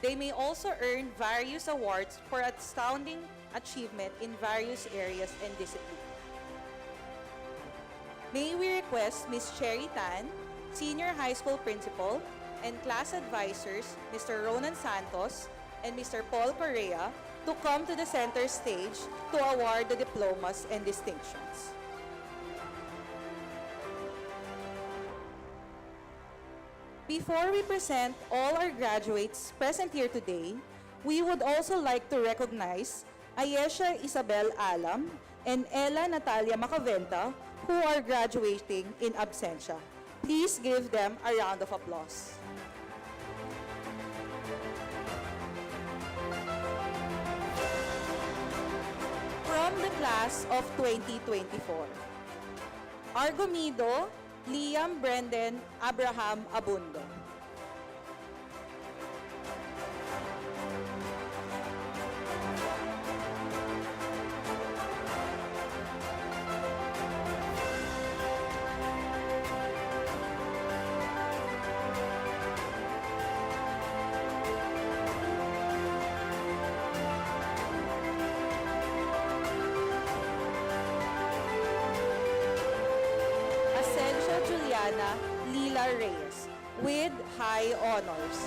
They may also earn various awards for astounding achievement in various areas and disciplines. May we request Ms. Cherry Tan, Senior High School Principal, and class advisors, Mr. Ronan Santos and Mr. Paul Correa, to come to the center stage to award the diplomas and distinctions. Before we present all our graduates present here today, we would also like to recognize Ayesha Isabel Alam and Ella Natalia Macaventa, who are graduating in absentia. Please give them a round of applause. From the class of 2024, Argomido Liam Brendan Abraham Abundo. Asensio Juliana Lila Reyes with high honors.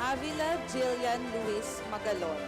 Avila Jillian Luis Magalon.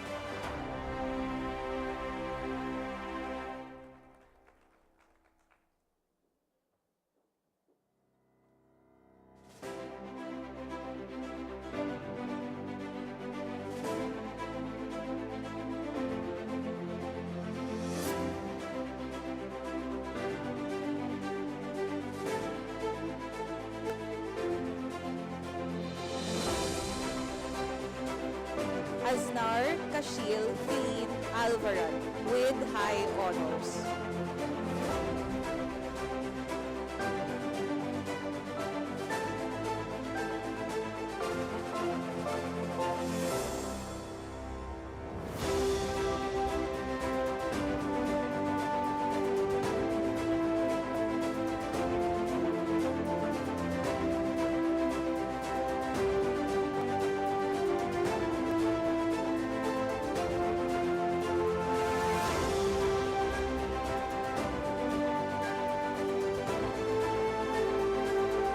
Aznar Kashil Philip Alvaran with high honors.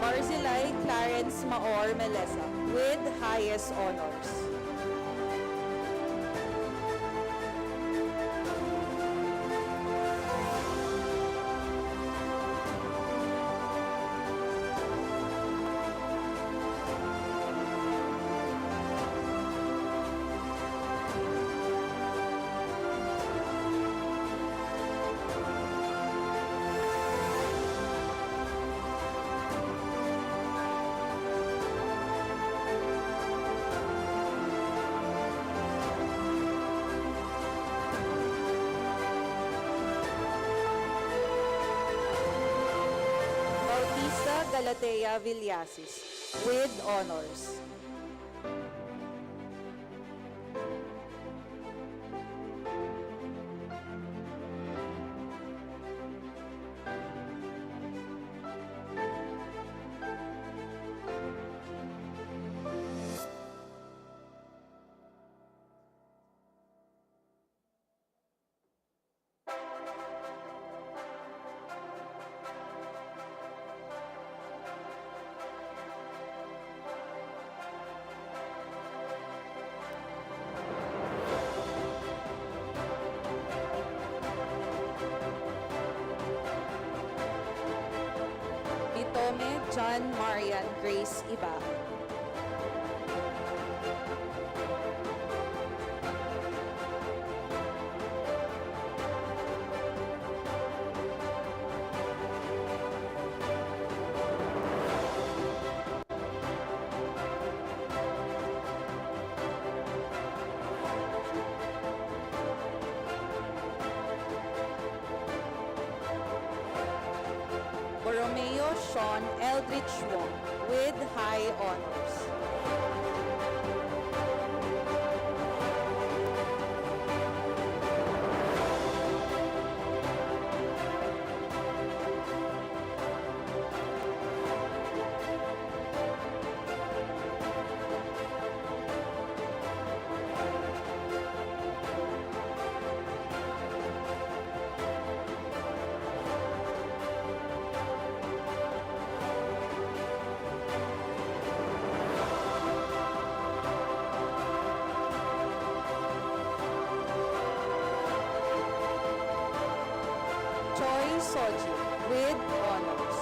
Barzilay Clarence Maor Melesa with highest honors. Bautista Galatea Villasis with honors. Bitome John Marian Grace Iba. Borromeo Sean Eldridge Wong with high honors. Soji with honors.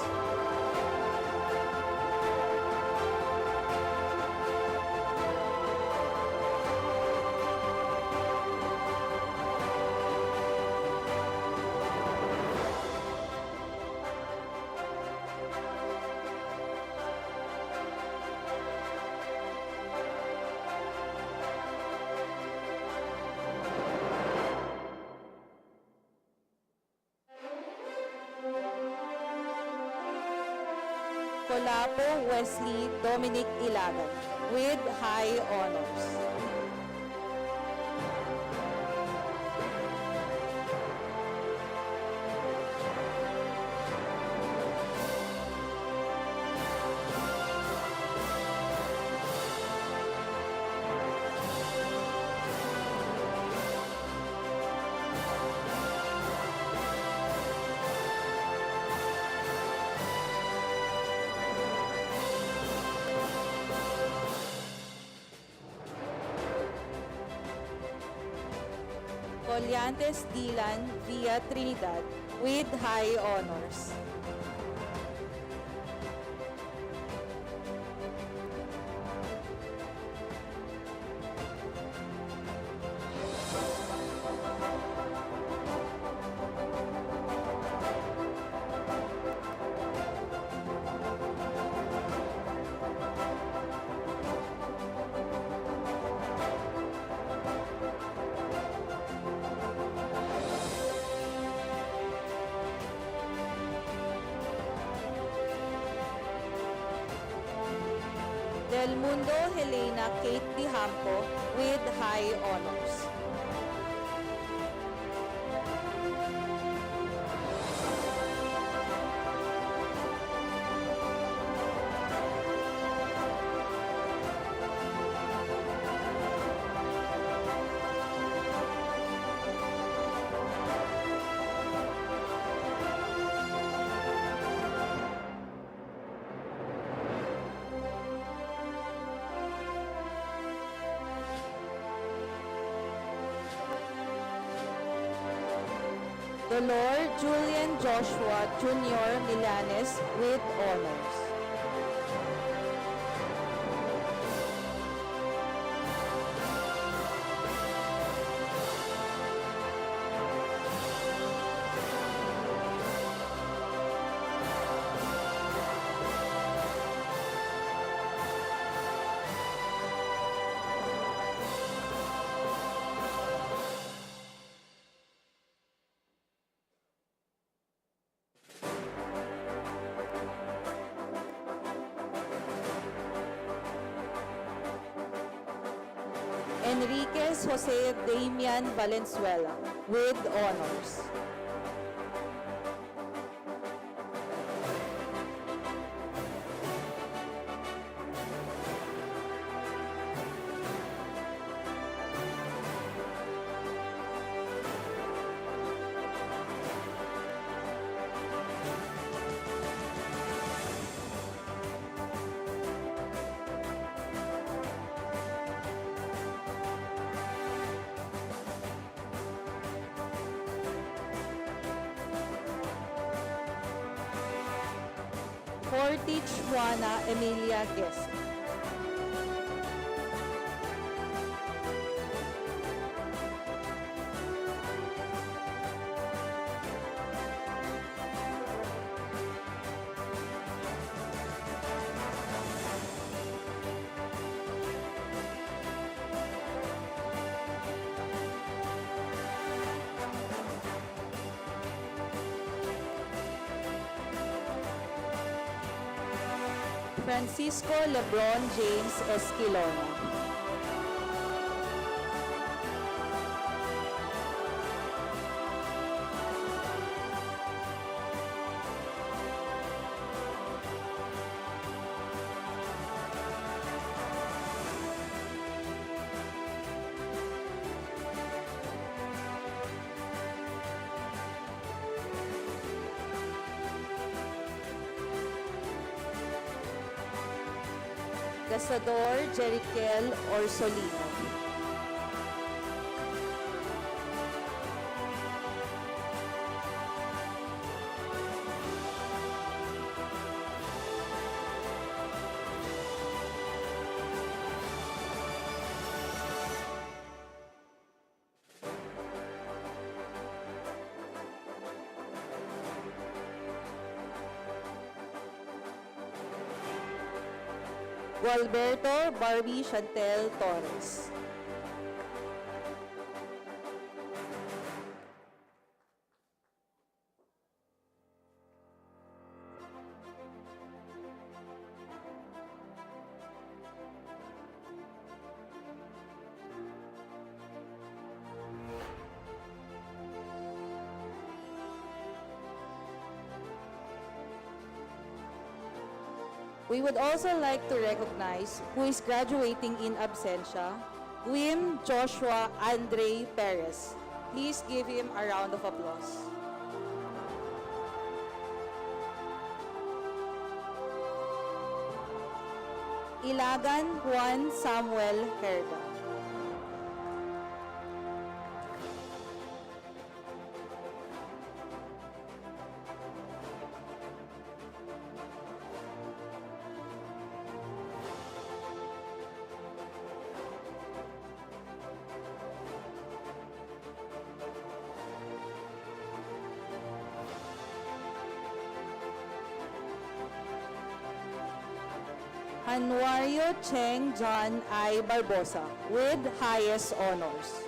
Colapo Wesley Dominic Ilagan with high honors. Colliantes Dylan via Trinidad with high honors. Del Mundo Helena Kate Dihampo with high honors. Dolor Julian Joshua Jr. Milanes with honors. Enriquez Jose Damian Valenzuela with honors. Portage Juana Emilia Guest. Francisco Lebron James Esquilona. Casador Jerikel Orsolino. Gualberto Barbie Chantel Torres. We would also like to recognize who is graduating in absentia, Guim Joshua Andre Perez. Please give him a round of applause. Ilagan Juan Samuel Herda. Anwario Cheng John I. Barbosa with highest honors.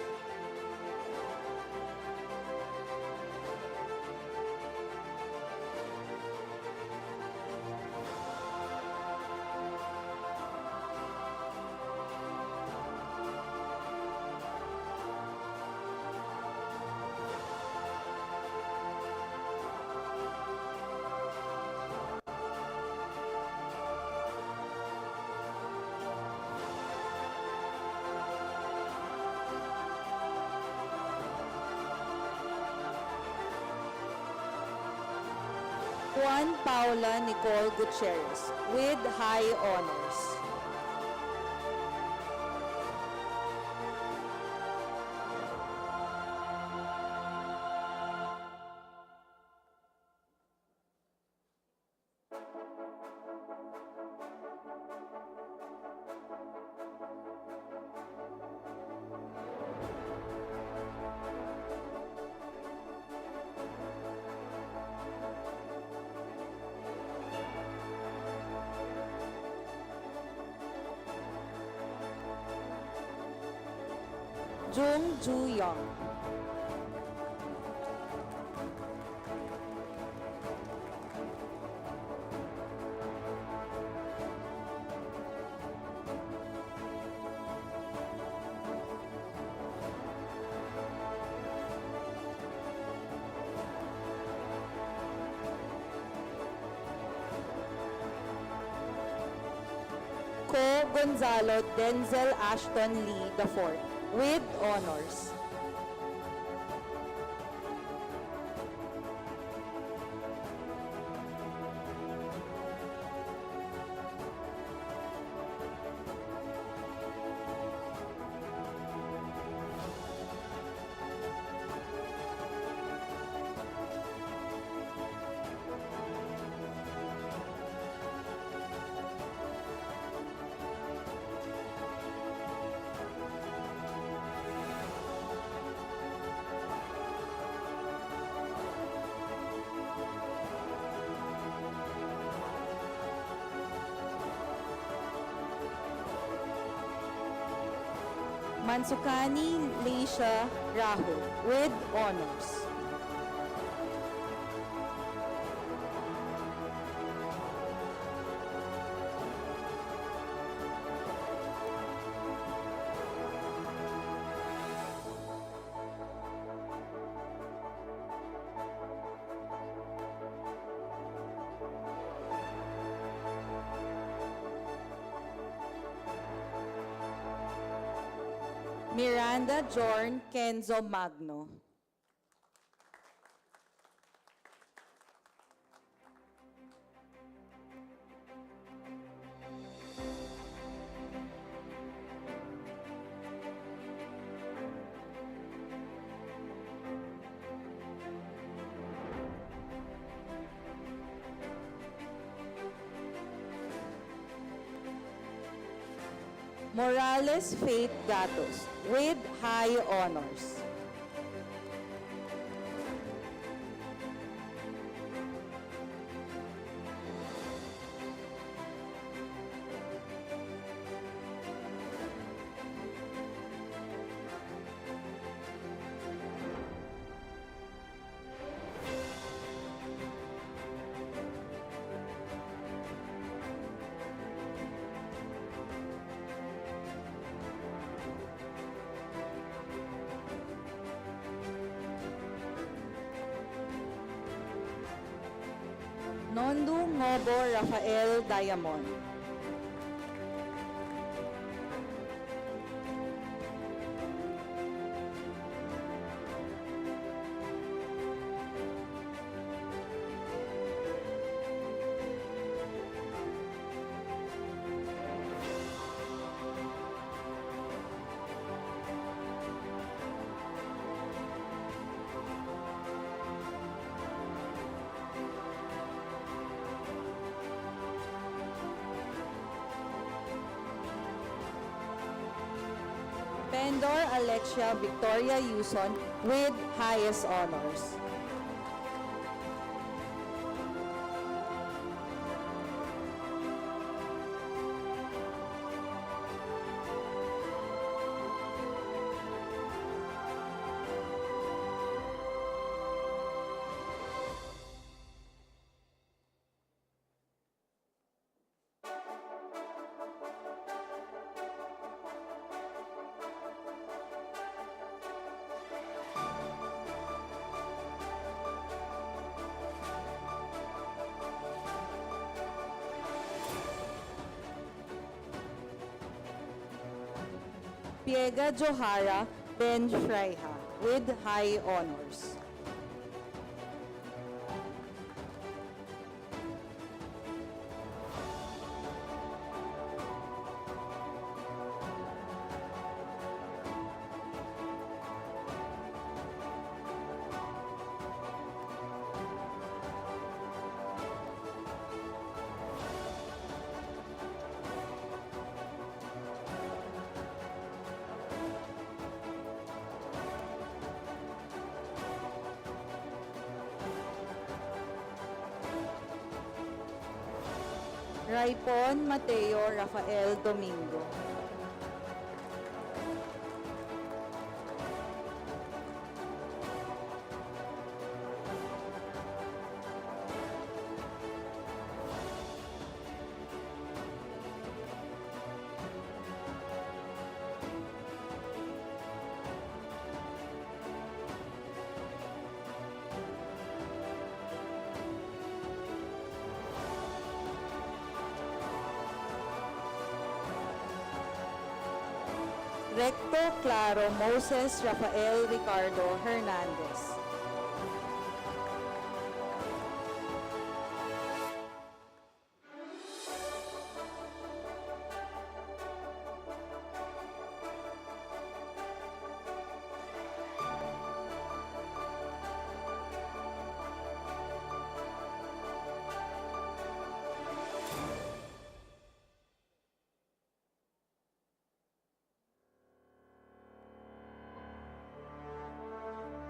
Juan Paula Nicole Gutierrez with high honors. Jung Ju Young. Ko Gonzalo Denzel Ashton Lee IV with honors. Mansukani Leisha Rahul with honors. Miranda Jorn Kenzo Magno. Morales Faith Gatos with high honors. Nondu Ngobo Rafael Diamond. Pendor Alexia Victoria Yuson with highest honors. Piega Johara Ben Freiha with high honors. Raipon Mateo Rafael Domingo. Recto Claro Moses Rafael Ricardo Hernandez.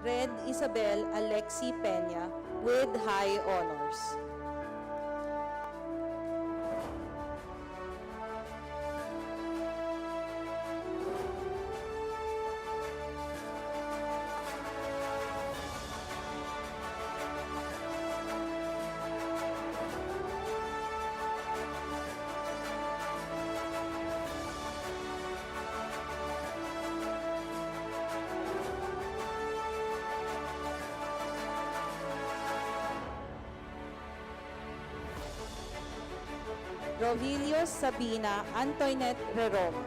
Red Isabel Alexi Peña with high honors. Rovilio Sabina Antoinette Reroma.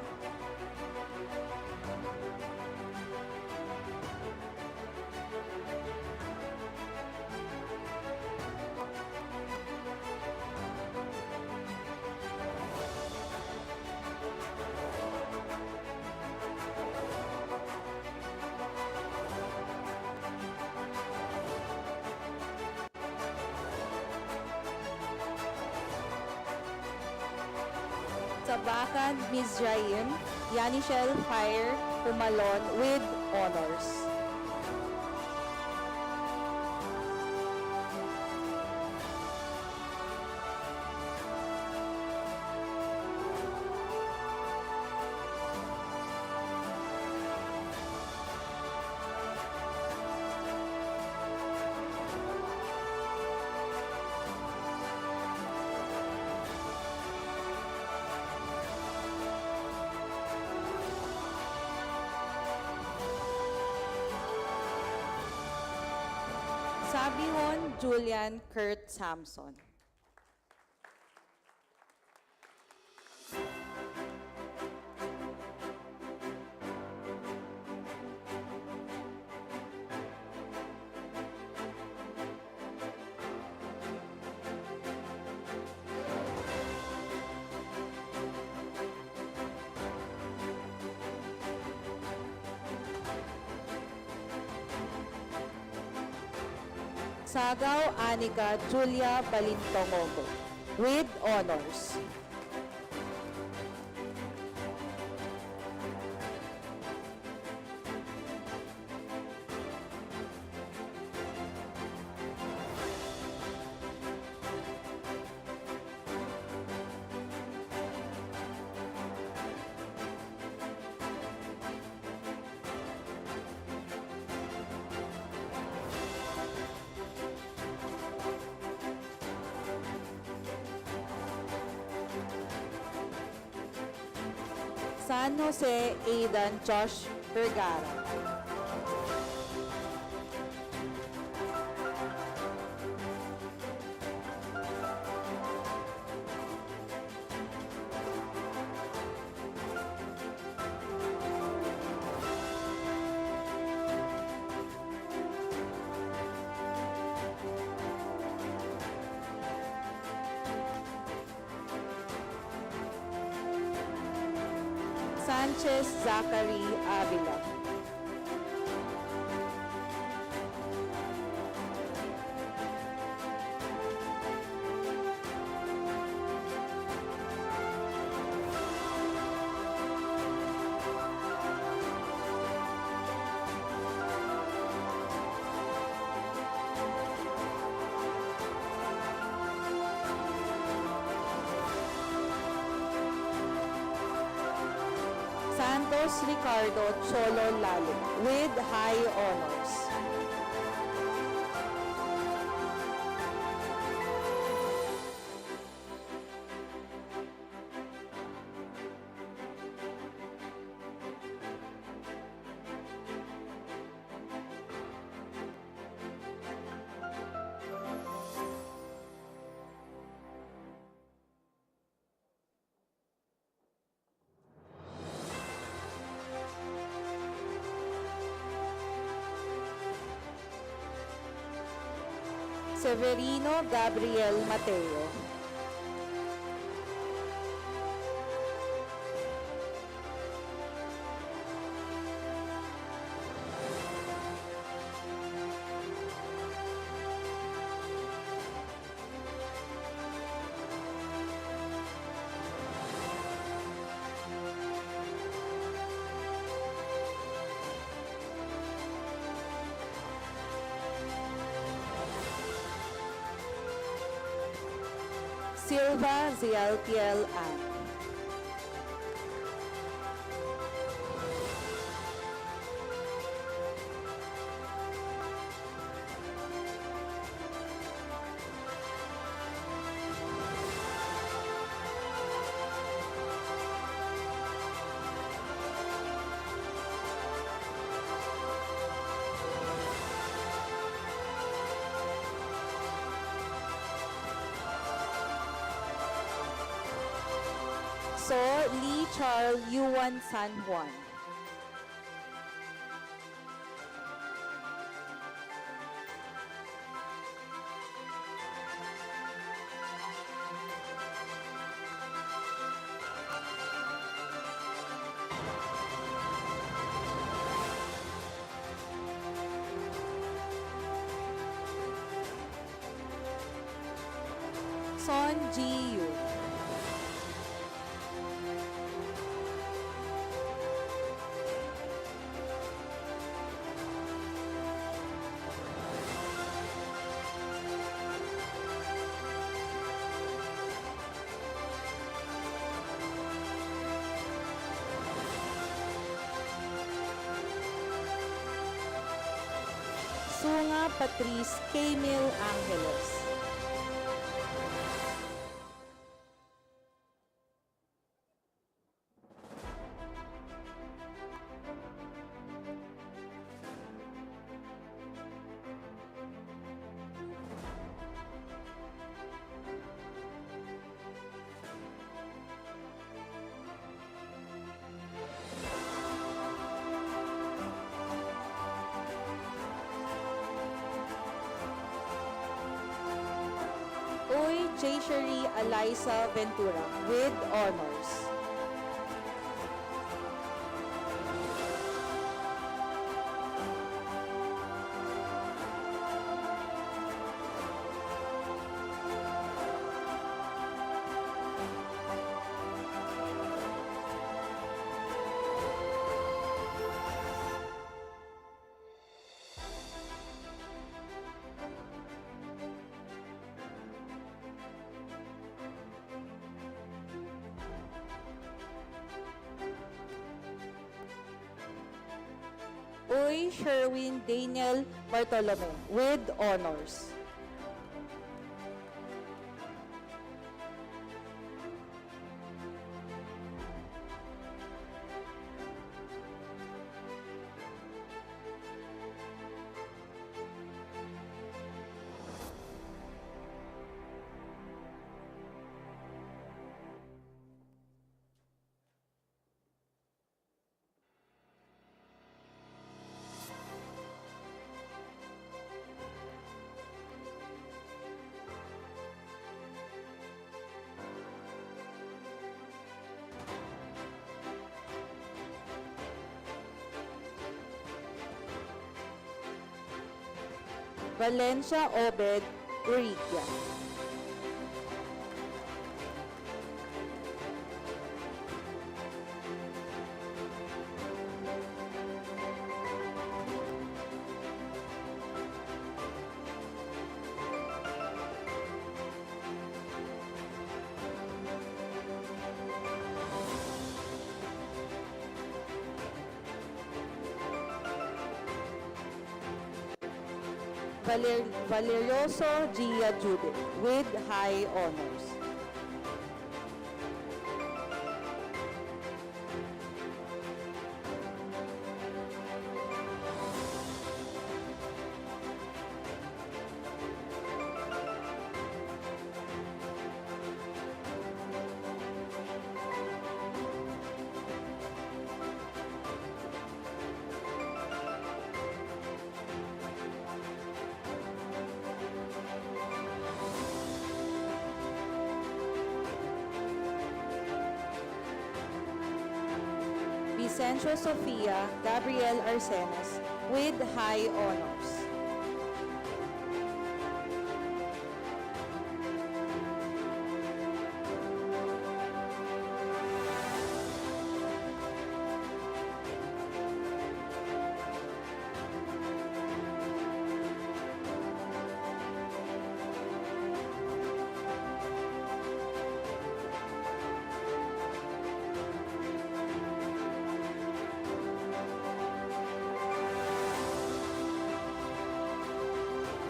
Tabakan Mizraim Yanishel Fire Pumalon with honors. Sabihon Julian Kurt Samson. Sagaw Anika Julia Balintongogo with honors. San Jose Aidan Josh Vergara. Sanchez Zachary Avila. Santos Ricardo Cholo Lalo with high honors. Severino Gabriel Mateo. Silva Zialtiel Ann. So, Lee Charles Yuan San Juan. Son Ji Yu. Sunga Patrice Camille Angeles. Uy Jayshari Eliza Ventura with honors. Uy Sherwin Daniel Bartolome with honors. Valencia Obed Uriquia. Valerioso Gia Judith with high honors. Vicencio Sofia Gabriel Arsenes with high honors.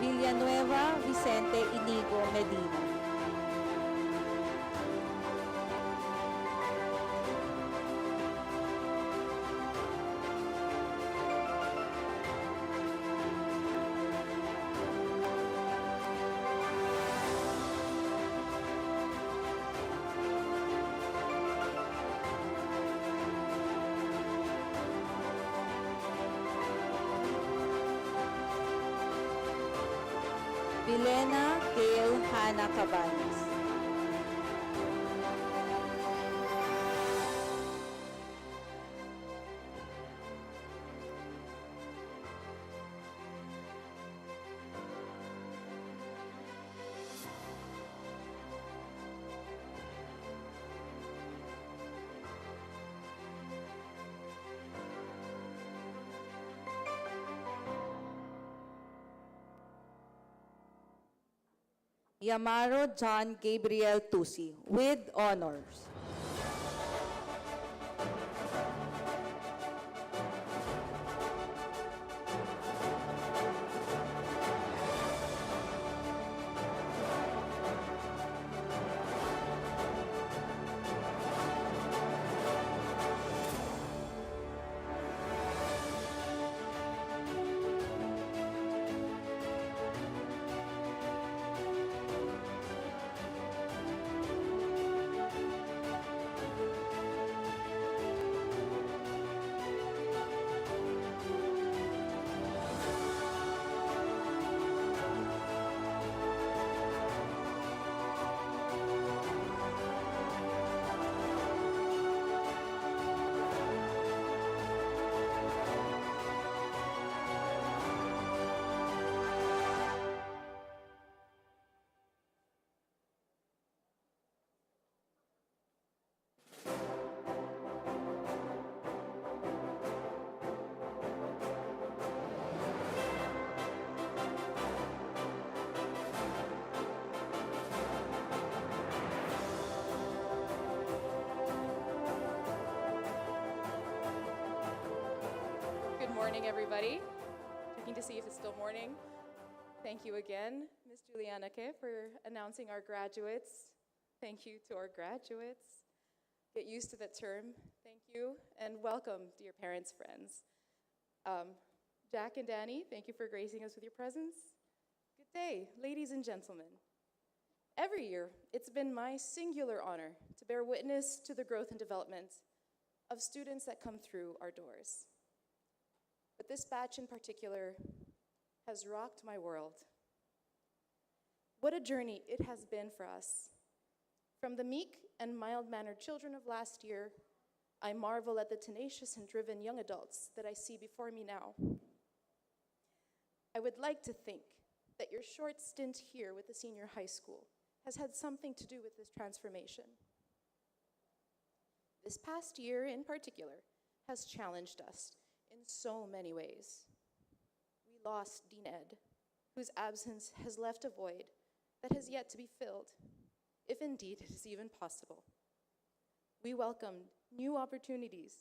Villanueva Vicente Inigo Medina. Vilena Gail Hannah Cabanes. Yamaro John Gabriel Tusi with honors. morning, everybody. Checking to see if it's still morning. Thank you again, Ms. Juliana Ke, for announcing our graduates. Thank you to our graduates. Get used to that term. Thank you, and welcome, dear parents, friends. Jack and Danny, thank you for gracing us with your presence. Good day, ladies and gentlemen. Every year, it's been my singular honor to bear witness to the growth and development of students that come through our doors. But this batch in particular has rocked my world. What a journey it has been for us. From the meek and mild-mannered children of last year, I marvel at the tenacious and driven young adults that I see before me now. I would like to think that your short stint here with the senior high school has had something to do with this transformation. This past year in particular has challenged us in so many ways. We lost Dean Ed, whose absence has left a void that has yet to be filled, if indeed it is even possible. We welcomed new opportunities,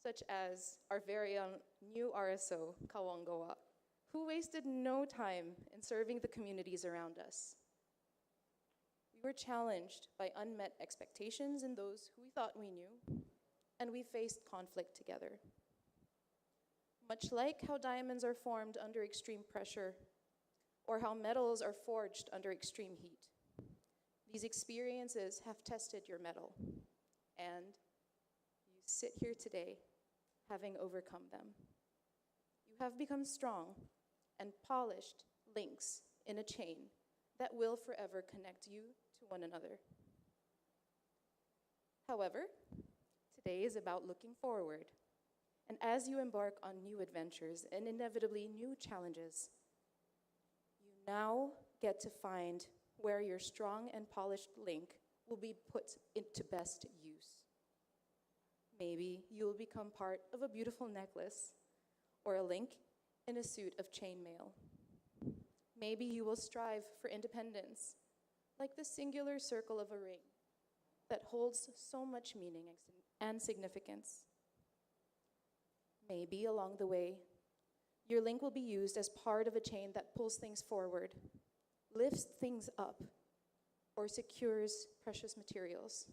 such as our very own new RSO, Kawangoa, who wasted no time in serving the communities around us. We were challenged by unmet expectations in those who we thought we knew, and we faced conflict together. Much like how diamonds are formed under extreme pressure, or how metals are forged under extreme heat, these experiences have tested your mettle, and you sit here today having overcome them. You have become strong and polished links in a chain that will forever connect you to one another. However, today is about looking forward, and as you embark on new adventures and inevitably new challenges, you now get to find where your strong and polished link will be put into best use. Maybe you will become part of a beautiful necklace or a link in a suit of chainmail. Maybe you will strive for independence, like the singular circle of a ring that holds so much meaning and significance. Maybe along the way, your link will be used as part of a chain that pulls things forward, lifts things up, or secures precious materials.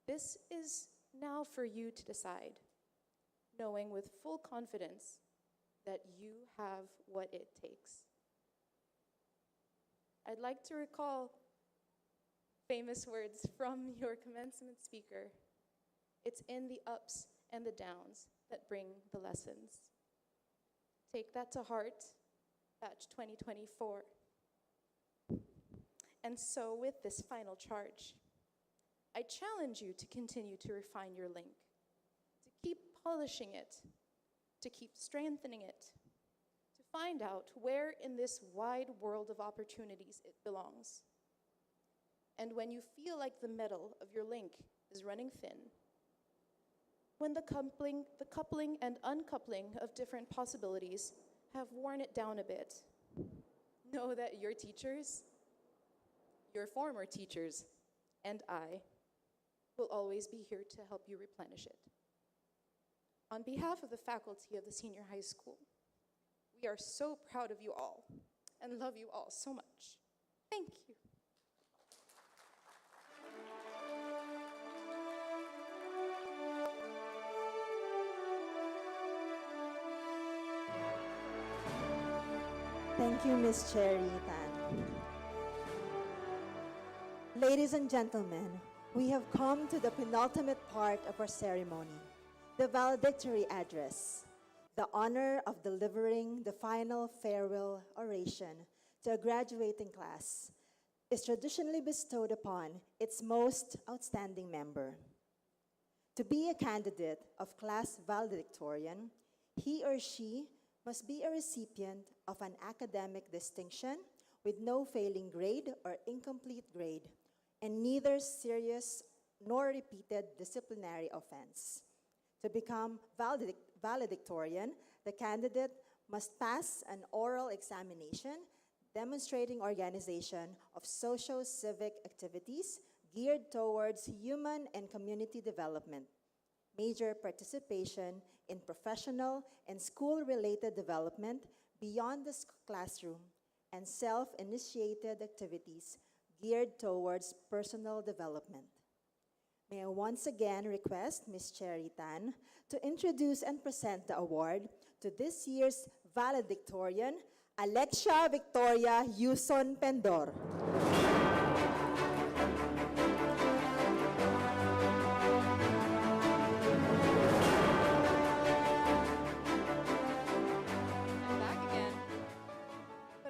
This is now for you to decide, knowing with full confidence that you have what it takes. I'd like to recall famous words from your commencement speaker. It's in the ups and the downs that bring the lessons. Take that to heart, batch 2024. And so with this final charge, I challenge you to continue to refine your link, to keep polishing it, to keep strengthening it, to find out where in this wide world of opportunities it belongs. And when you feel like the metal of your link is running thin, when the coupling and uncoupling of different possibilities have worn it down a bit, know that your teachers, your former teachers, and I will always be here to help you replenish it. On behalf of the faculty of the senior high school, we are so proud of you all and love you all so much. Thank you. Thank you, Ms. Cherry Tan. Ladies and gentlemen, we have come to the penultimate part of our ceremony, the valedictory address, the honor of delivering the final farewell oration to a graduating class is traditionally bestowed upon its most outstanding member. To be a candidate of class valedictorian, he or she must be a recipient of an academic distinction with no failing grade or incomplete grade, and neither serious nor repeated disciplinary offense. To become valedictorian, the candidate must pass an oral examination demonstrating organization of socio-civic activities geared towards human and community development. major participation in professional and school-related development beyond the classroom, and self-initiated activities geared towards personal development. May I once again request Ms. Cherry Tan to introduce and present the award to this year's valedictorian, Alexia Victoria Yuson Pendor.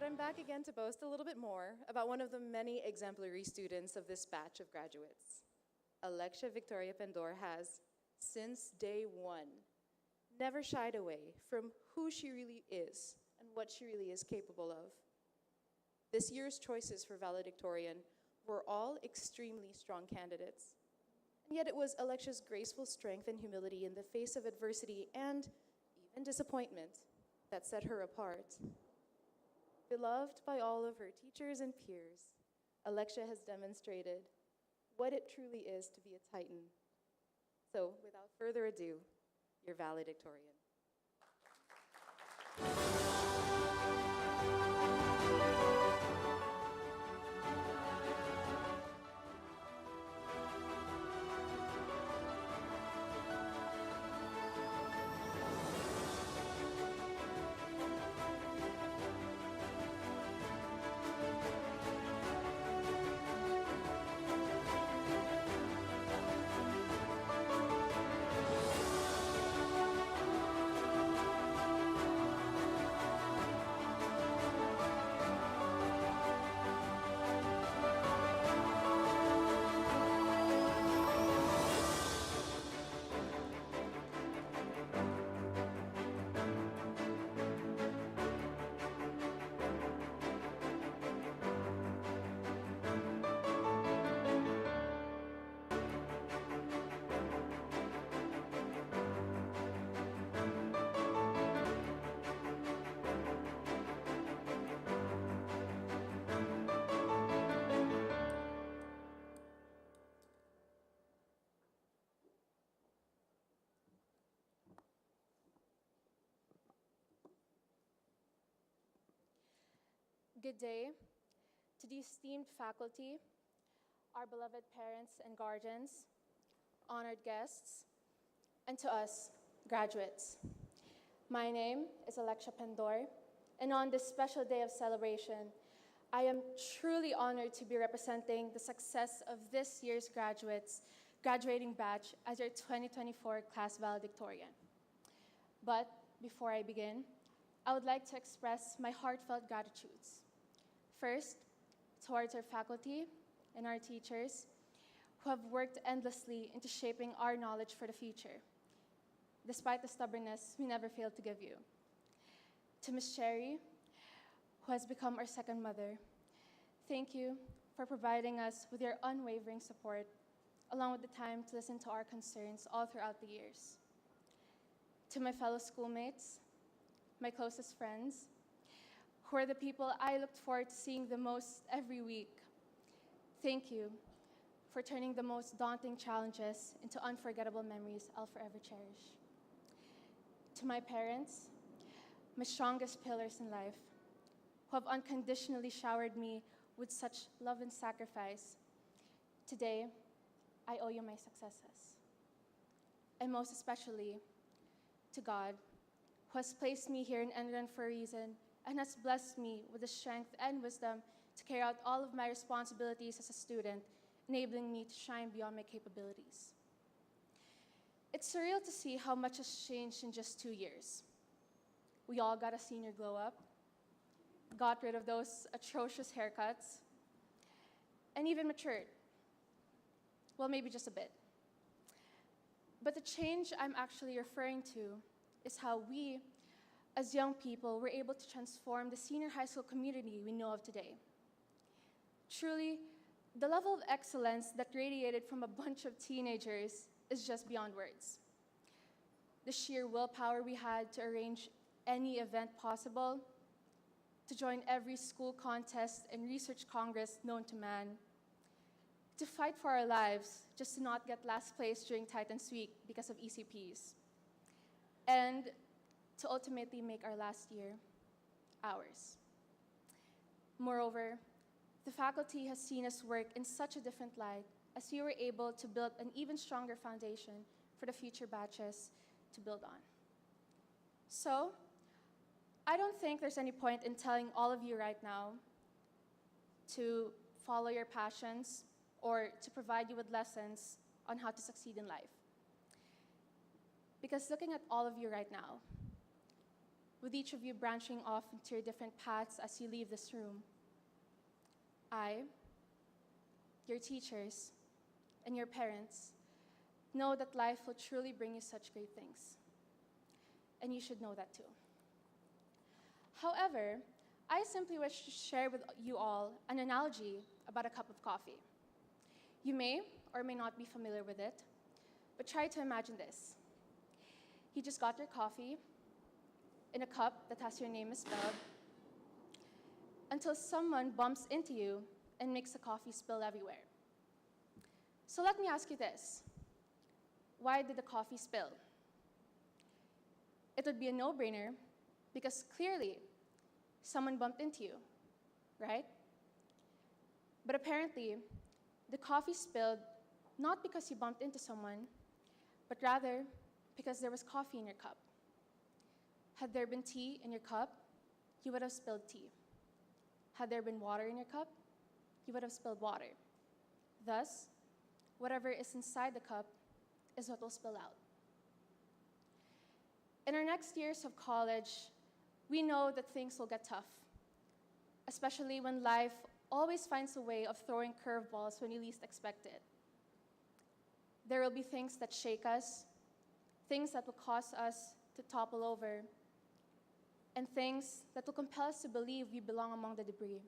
I'm back again to boast a little bit more about one of the many exemplary students of this batch of graduates. Alexia Victoria Pendor has, since day one, never shied away from who she really is and what she really is capable of. This year's choices for valedictorian were all extremely strong candidates. And yet it was Alexia's graceful strength and humility in the face of adversity and even disappointment that set her apart. Beloved by all of her teachers and peers, Alexia has demonstrated what it truly is to be a Titan. So, without further ado, your valedictorian. Good day to the esteemed faculty, our beloved parents and guardians, honored guests, and to us, graduates. My name is Alexia Pendor, and on this special day of celebration, I am truly honored to be representing the success of this year's graduating batch as your 2024 class valedictorian. But before I begin, I would like to express my heartfelt gratitudes. First, towards our faculty and our teachers who have worked endlessly into shaping our knowledge for the future, despite the stubbornness we never failed to give you. To Ms. Sherry, who has become our second mother, thank you for providing us with your unwavering support, along with the time to listen to our concerns all throughout the years. To my fellow schoolmates, my closest friends, who are the people I looked forward to seeing the most every week, thank you for turning the most daunting challenges into unforgettable memories I'll forever cherish. To my parents, my strongest pillars in life, who have unconditionally showered me with such love and sacrifice, today, I owe you my successes. And most especially, to God, who has placed me here in Enron for a reason and has blessed me with the strength and wisdom to carry out all of my responsibilities as a student, enabling me to shine beyond my capabilities. It's surreal to see how much has changed in just 2 years. We all got a senior glow up, got rid of those atrocious haircuts, and even matured. Well, maybe just a bit. But the change I'm actually referring to is how we, as young people, were able to transform the senior high school community we know of today. Truly, the level of excellence that radiated from a bunch of teenagers is just beyond words. The sheer willpower we had to arrange any event possible, to join every school contest and research congress known to man, to fight for our lives just to not get last place during Titans Week because of ECPs, and to ultimately make our last year ours. Moreover, the faculty has seen us work in such a different light as we were able to build an even stronger foundation for the future batches to build on. So, I don't think there's any point in telling all of you right now to follow your passions or to provide you with lessons on how to succeed in life. Because looking at all of you right now, with each of you branching off into your different paths as you leave this room, I, your teachers, and your parents know that life will truly bring you such great things. And you should know that too. However, I simply wish to share with you all an analogy about a cup of coffee. You may or may not be familiar with it, but try to imagine this. You just got your coffee in a cup that has your name misspelled until someone bumps into you and makes the coffee spill everywhere. So let me ask you this. Why did the coffee spill? It would be a no-brainer because clearly someone bumped into you, right? But apparently, the coffee spilled not because you bumped into someone, but rather because there was coffee in your cup. Had there been tea in your cup, you would have spilled tea. Had there been water in your cup, you would have spilled water. Thus, whatever is inside the cup is what will spill out. In our next years of college, we know that things will get tough, especially when life always finds a way of throwing curveballs when you least expect it. There will be things that shake us, things that will cause us to topple over, and things that will compel us to believe we belong among the debris.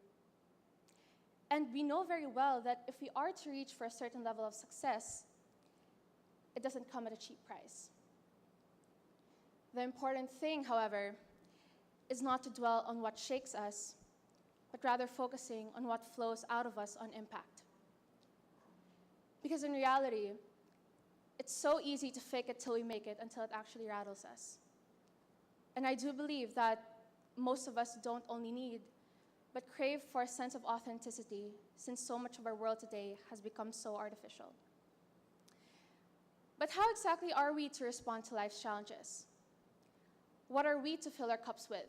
And we know very well that if we are to reach for a certain level of success, it doesn't come at a cheap price. The important thing, however, is not to dwell on what shakes us, but rather focusing on what flows out of us on impact. Because in reality, it's so easy to fake it till we make it until it actually rattles us. And I do believe that most of us don't only need, but crave for a sense of authenticity, since so much of our world today has become so artificial. But how exactly are we to respond to life's challenges? What are we to fill our cups with?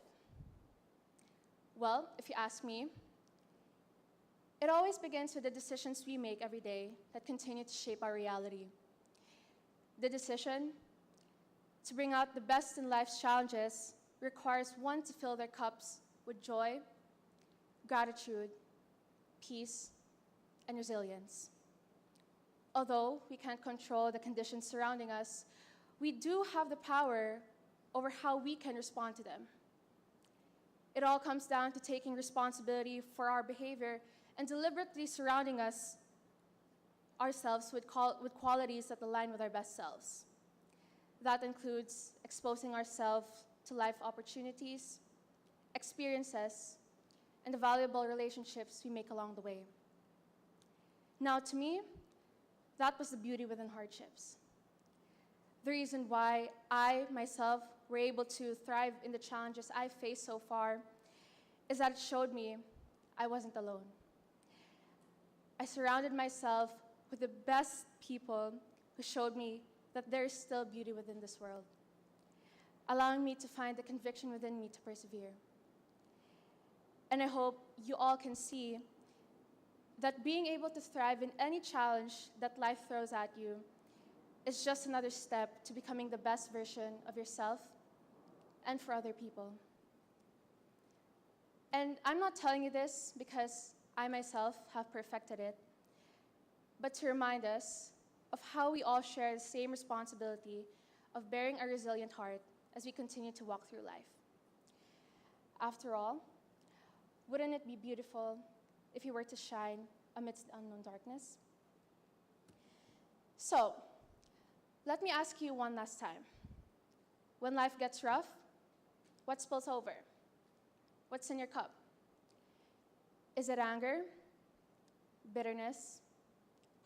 Well, if you ask me, it always begins with the decisions we make every day that continue to shape our reality. The decision to bring out the best in life's challenges requires one to fill their cups with joy, gratitude, peace, and resilience. Although we can't control the conditions surrounding us, we do have the power over how we can respond to them. It all comes down to taking responsibility for our behavior and deliberately surrounding ourselves with qualities that align with our best selves. That includes exposing ourselves to life opportunities, experiences, and the valuable relationships we make along the way. Now, to me, that was the beauty within hardships. The reason why I, myself, were able to thrive in the challenges I faced so far is that it showed me I wasn't alone. I surrounded myself with the best people who showed me that there is still beauty within this world, allowing me to find the conviction within me to persevere. And I hope you all can see that being able to thrive in any challenge that life throws at you is just another step to becoming the best version of yourself and for other people. And I'm not telling you this because I myself have perfected it, but to remind us of how we all share the same responsibility of bearing a resilient heart as we continue to walk through life. After all, wouldn't it be beautiful if you were to shine amidst the unknown darkness? So, let me ask you one last time. When life gets rough, what spills over? What's in your cup? Is it anger, bitterness,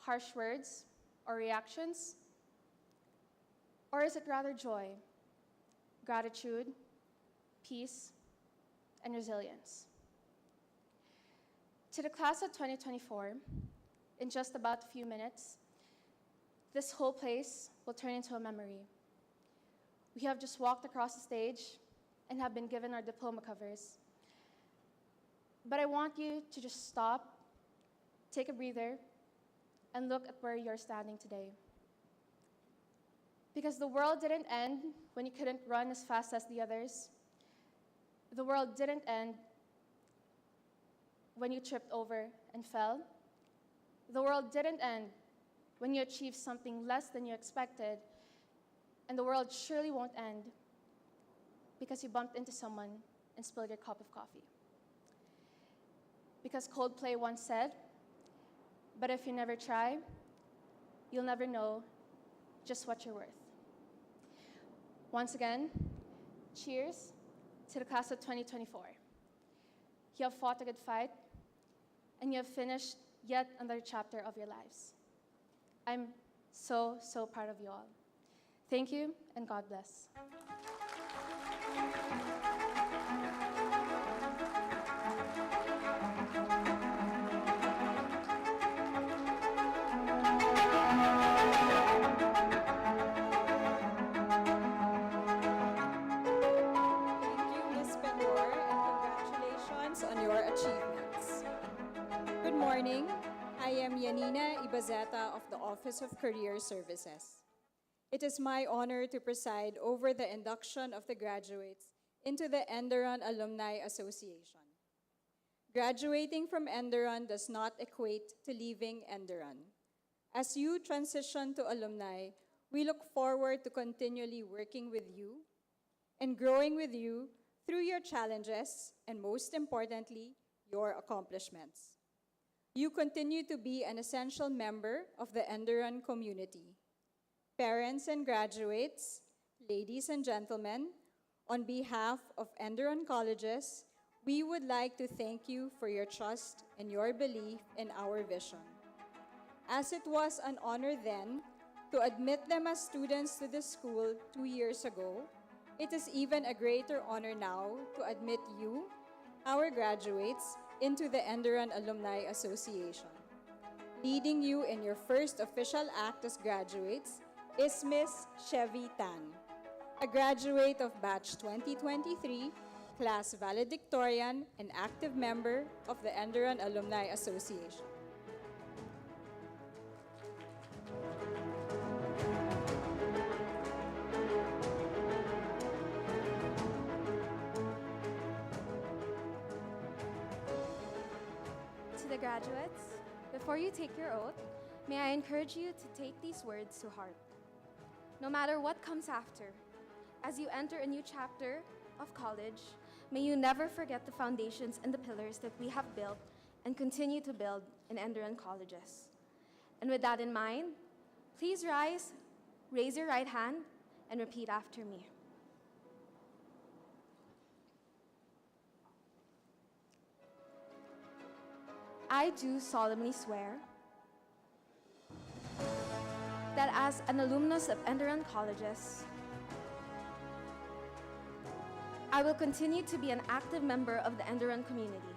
harsh words or reactions? Or is it rather joy, gratitude, peace, and resilience? To the class of 2024, in just about a few minutes, this whole place will turn into a memory. We have just walked across the stage and have been given our diploma covers. But I want you to just stop, take a breather, and look at where you're standing today. Because the world didn't end when you couldn't run as fast as the others. The world didn't end when you tripped over and fell. The world didn't end when you achieved something less than you expected. And the world surely won't end because you bumped into someone and spilled your cup of coffee. Because Coldplay once said, "But if you never try, you'll never know just what you're worth." Once again, cheers to the class of 2024. You have fought a good fight, and you have finished yet another chapter of your lives. I'm so, so proud of you all. Thank you, and God bless. Thank you, Ms. Penor, and congratulations on your achievements. Good morning. I am Yanina Ibazeta of the Office of Career Services. It is my honor to preside over the induction of the graduates into the Enderon Alumni Association. Graduating from Enderon does not equate to leaving Enderon. As you transition to alumni, we look forward to continually working with you and growing with you through your challenges and, most importantly, your accomplishments. You continue to be an essential member of the Enderon community. Parents and graduates, ladies and gentlemen, on behalf of Enderon Colleges, we would like to thank you for your trust and your belief in our vision. As it was an honor then to admit them as students to the school 2 years ago, it is even a greater honor now to admit you, our graduates, into the Enderon Alumni Association. Leading you in your first official act as graduates is Miss Chevy Tan, a graduate of Batch 2023, class valedictorian and active member of the Enderon Alumni Association. To the graduates, before you take your oath, may I encourage you to take these words to heart. No matter what comes after, as you enter a new chapter of college, may you never forget the foundations and the pillars that we have built and continue to build in Enderon Colleges. And with that in mind, please rise, raise your right hand, and repeat after me. I do solemnly swear that as an alumnus of Enderon Colleges, I will continue to be an active member of the Enderon community.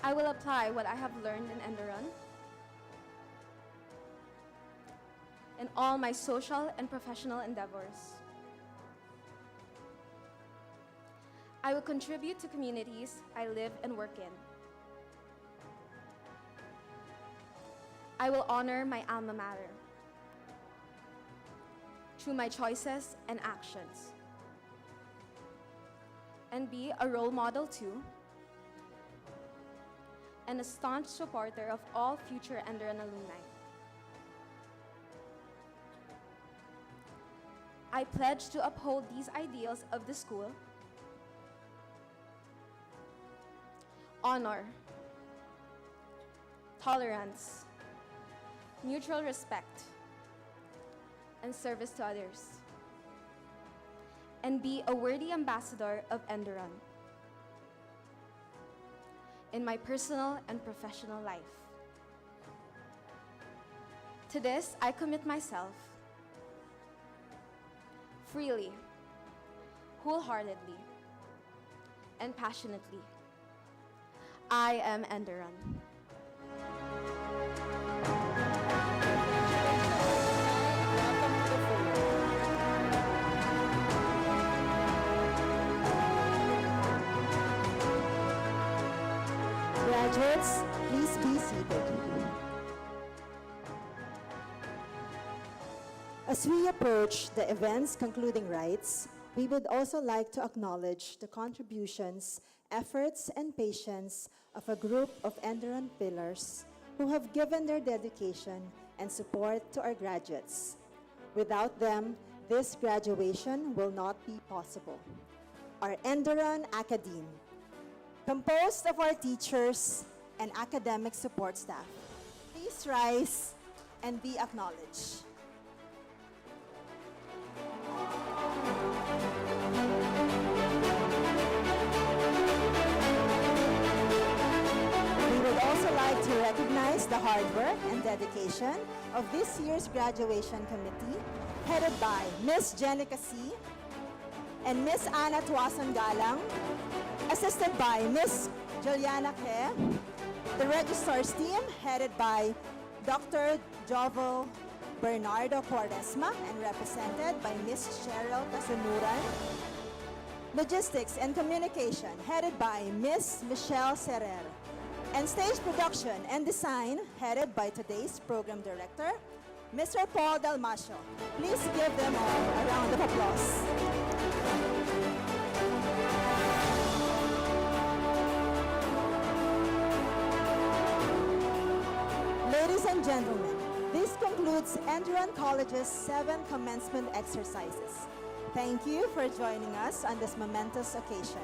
I will apply what I have learned in Enderon in all my social and professional endeavors. I will contribute to communities I live and work in. I will honor my alma mater through my choices and actions, and be a role model too, and a staunch supporter of all future Enderon alumni. I pledge to uphold these ideals of the school: honor, tolerance, mutual respect, and service to others, and be a worthy ambassador of Enderon. in my personal and professional life. To this, I commit myself freely, wholeheartedly, and passionately. I am Enderan. Graduates, please be seated. As we approach the event's concluding rites, we would also like to acknowledge the contributions, efforts, and patience of a group of Enderan pillars who have given their dedication and support to our graduates. Without them, this graduation will not be possible. Our Enderan Academe, composed of our teachers and academic support staff. Please rise and be acknowledged. We would also like to recognize the hard work and dedication of this year's graduation committee, headed by Ms. Jenica C. and Ms. Ana Tuason Galang, assisted by Ms. Juliana Ke, the registrar's team headed by Dr. Jovel Bernardo Quaresma and represented by Ms. Cheryl Kasunuran, logistics and communication headed by Ms. Michelle Serrer, and stage production and design headed by today's program director, Mr. Paul Dalmasio. Please give them all a round of applause. Ladies and gentlemen, this concludes Enderan College's 7 commencement exercises. Thank you for joining us on this momentous occasion.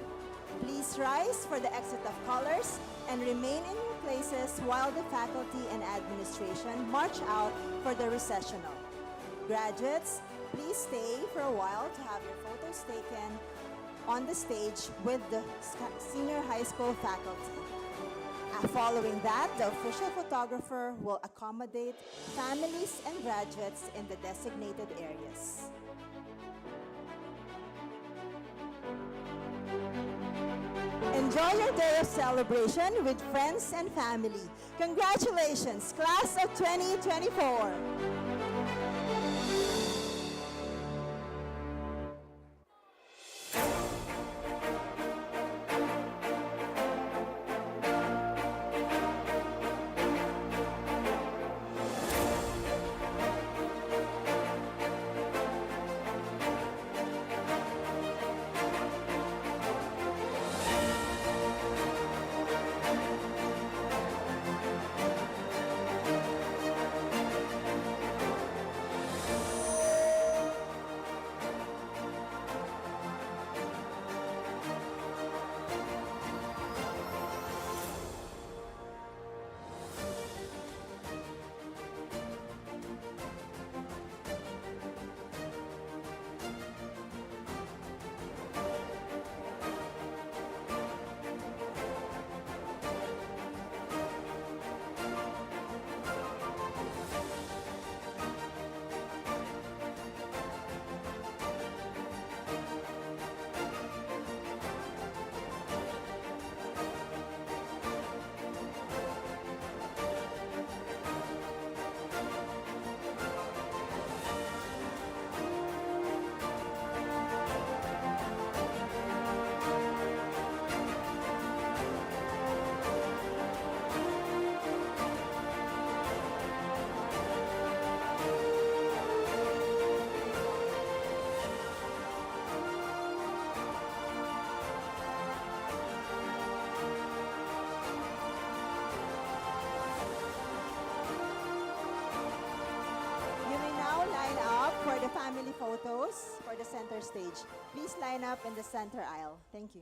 Please rise for the exit of colors and remain in your places while the faculty and administration march out for the recessional. Graduates, please stay for a while to have your photos taken on the stage with the senior high school faculty. Following that, the official photographer will accommodate families and graduates in the designated areas. Enjoy your day of celebration with friends and family. Congratulations, class of 2024. For the family photos for the center stage, please line up in the center aisle. Thank you.